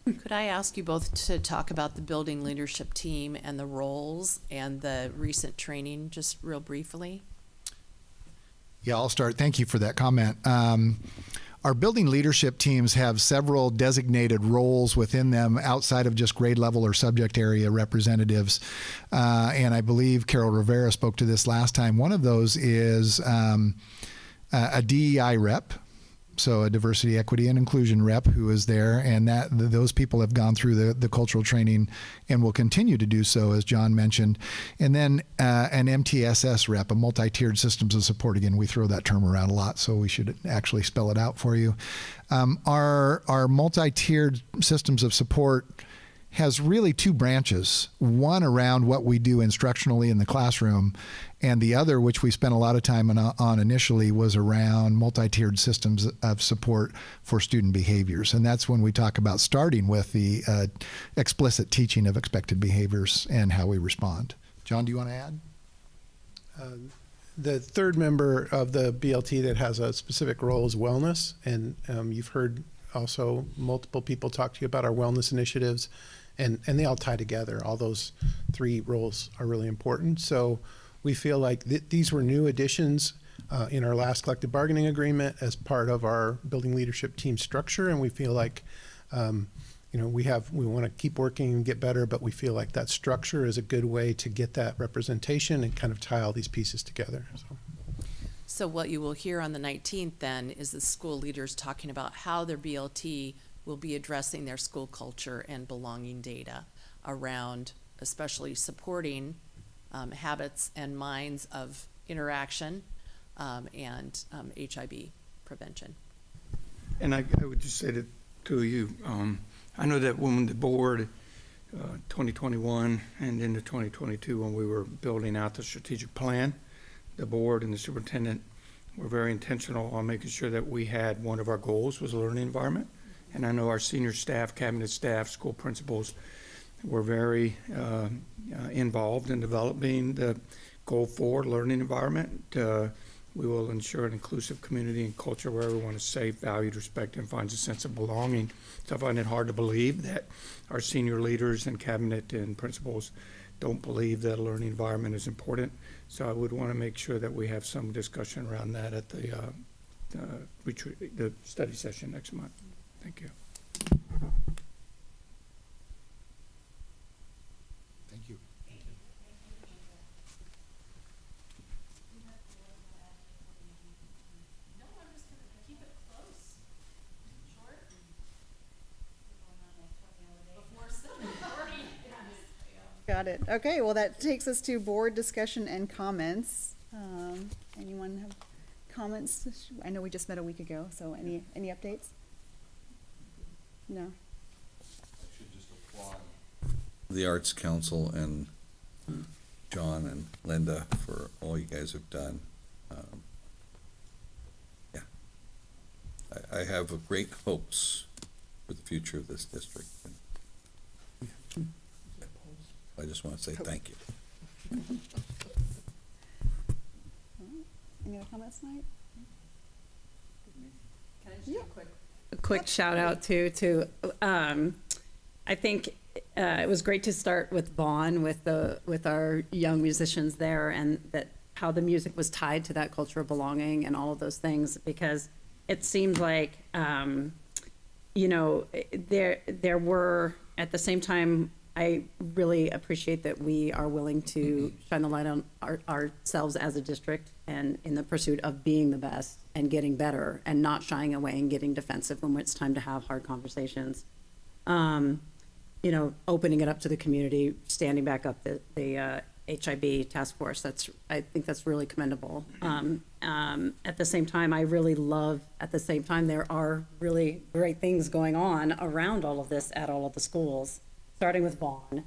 Could I ask you both to talk about the building leadership team and the roles and the recent training, just real briefly? Yeah, I'll start. Thank you for that comment. Our building leadership teams have several designated roles within them outside of just grade level or subject area representatives. And I believe Carol Rivera spoke to this last time. One of those is a DEI rep. so a diversity, equity, and inclusion rep who is there, and those people have gone through the cultural training and will continue to do so, as John mentioned. And then an MTSS rep, a multi-tiered systems of support. Again, we throw that term around a lot, so we should actually spell it out for you. Our multi-tiered systems of support has really two branches, one around what we do instructionally in the classroom, and the other, which we spent a lot of time on initially, was around multi-tiered systems of support for student behaviors. And that's when we talk about starting with the explicit teaching of expected behaviors and how we respond. John, do you want to add? The third member of the BLT that has a specific role is wellness, and you've heard also multiple people talk to you about our wellness initiatives, and they all tie together. All those three roles are really important. So we feel like these were new additions in our last collective bargaining agreement as part of our building leadership team structure, and we feel like we want to keep working and get better, but we feel like that structure is a good way to get that representation and kind of tie all these pieces together. So what you will hear on the 19th then is the school leaders talking about how their BLT will be addressing their school culture and belonging data around especially supporting habits and minds of interaction and HIV prevention. And I would just say to you, I know that when the board 2021 and into 2022, when we were building out the strategic plan, the board and the superintendent were very intentional on making sure that we had one of our goals was a learning environment. And I know our senior staff, cabinet staff, school principals were very involved in developing the goal for learning environment. We will ensure an inclusive community and culture where everyone is safe, valued, respected, and finds a sense of belonging. So I find it hard to believe that our senior leaders and cabinet and principals don't believe that a learning environment is important. So I would want to make sure that we have some discussion around that at the retreat, the study session next month. Thank you. Thank you. No, I'm just gonna keep it close, short. Before 7:40. Got it. Okay, well, that takes us to board discussion and comments. Anyone have comments? I know we just met a week ago, so any updates? No? I should just applaud the Arts Council and John and Linda for all you guys have done. Yeah. I have great hopes for the future of this district. I just want to say thank you. Any other comments tonight? Can I just do a quick shout out to I think it was great to start with Vaughn with our young musicians there, and that how the music was tied to that culture of belonging and all of those things, because it seems like there were at the same time. I really appreciate that we are willing to shine the light on ourselves as a district and in the pursuit of being the best and getting better and not shying away and getting defensive when it's time to have hard conversations. Opening it up to the community, standing back up the HIB task force. I think that's really commendable. At the same time, I really love, there are really great things going on around all of this at all of the schools. Starting with Vaughn,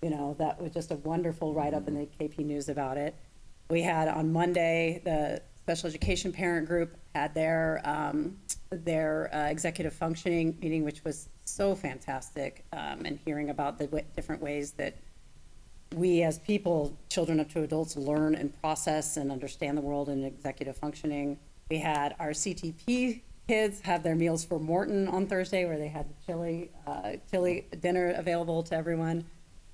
that was just a wonderful write-up in the KP News about it. We had on Monday, the special education parent group had their executive functioning meeting, which was so fantastic, and hearing about the different ways that we as people, children up to adults, learn and process and understand the world in executive functioning. We had our CTP kids have their meals for Morton on Thursday, where they had chili dinner available to everyone.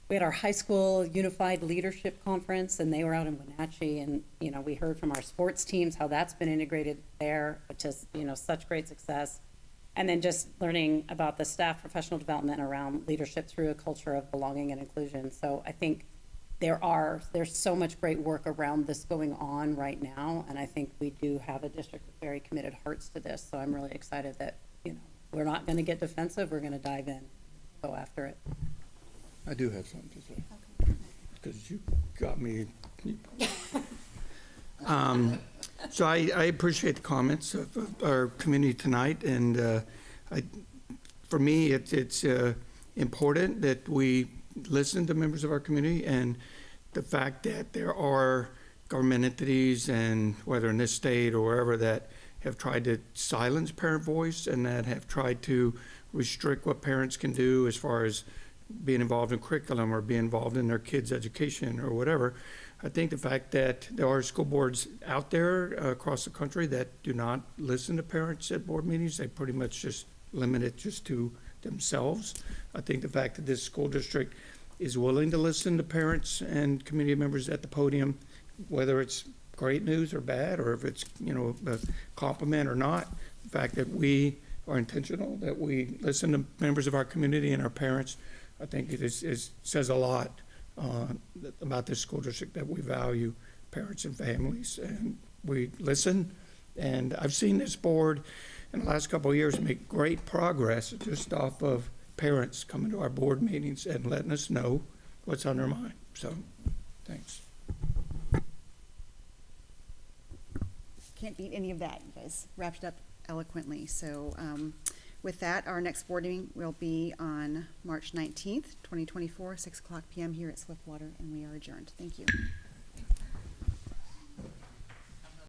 We had our high school unified leadership conference, and they were out in Wenatchee, and we heard from our sports teams how that's been integrated there, which is such great success. And then just learning about the staff professional development around leadership through a culture of belonging and inclusion. So I think there's so much great work around this going on right now, and I think we do have a district with very committed hearts to this, so I'm really excited that, we're not going to get defensive, we're going to dive in, go after it. I do have something to say, because you got me. So I appreciate the comments of our community tonight, and for me, it's important that we listen to members of our community, and the fact that there are government entities, and whether in this state or wherever, that have tried to silence parent voice and that have tried to restrict what parents can do as far as being involved in curriculum or being involved in their kids' education or whatever. I think the fact that there are school boards out there across the country that do not listen to parents at board meetings, they pretty much just limit it just to themselves. I think the fact that this school district is willing to listen to parents and community members at the podium, whether it's great news or bad, or if it's, a compliment or not, the fact that we are intentional, that we listen to members of our community and our parents, I think it says a lot about this school district, that we value parents and families, and we listen. And I've seen this board in the last couple of years make great progress just off of parents coming to our board meetings and letting us know what's on their mind. So, thanks. Can't beat any of that. You guys wrapped it up eloquently. So with that, our next board meeting will be on March 19th, 2024, 6 o'clock p.m. here at Swiftwater, and we are adjourned. Thank you.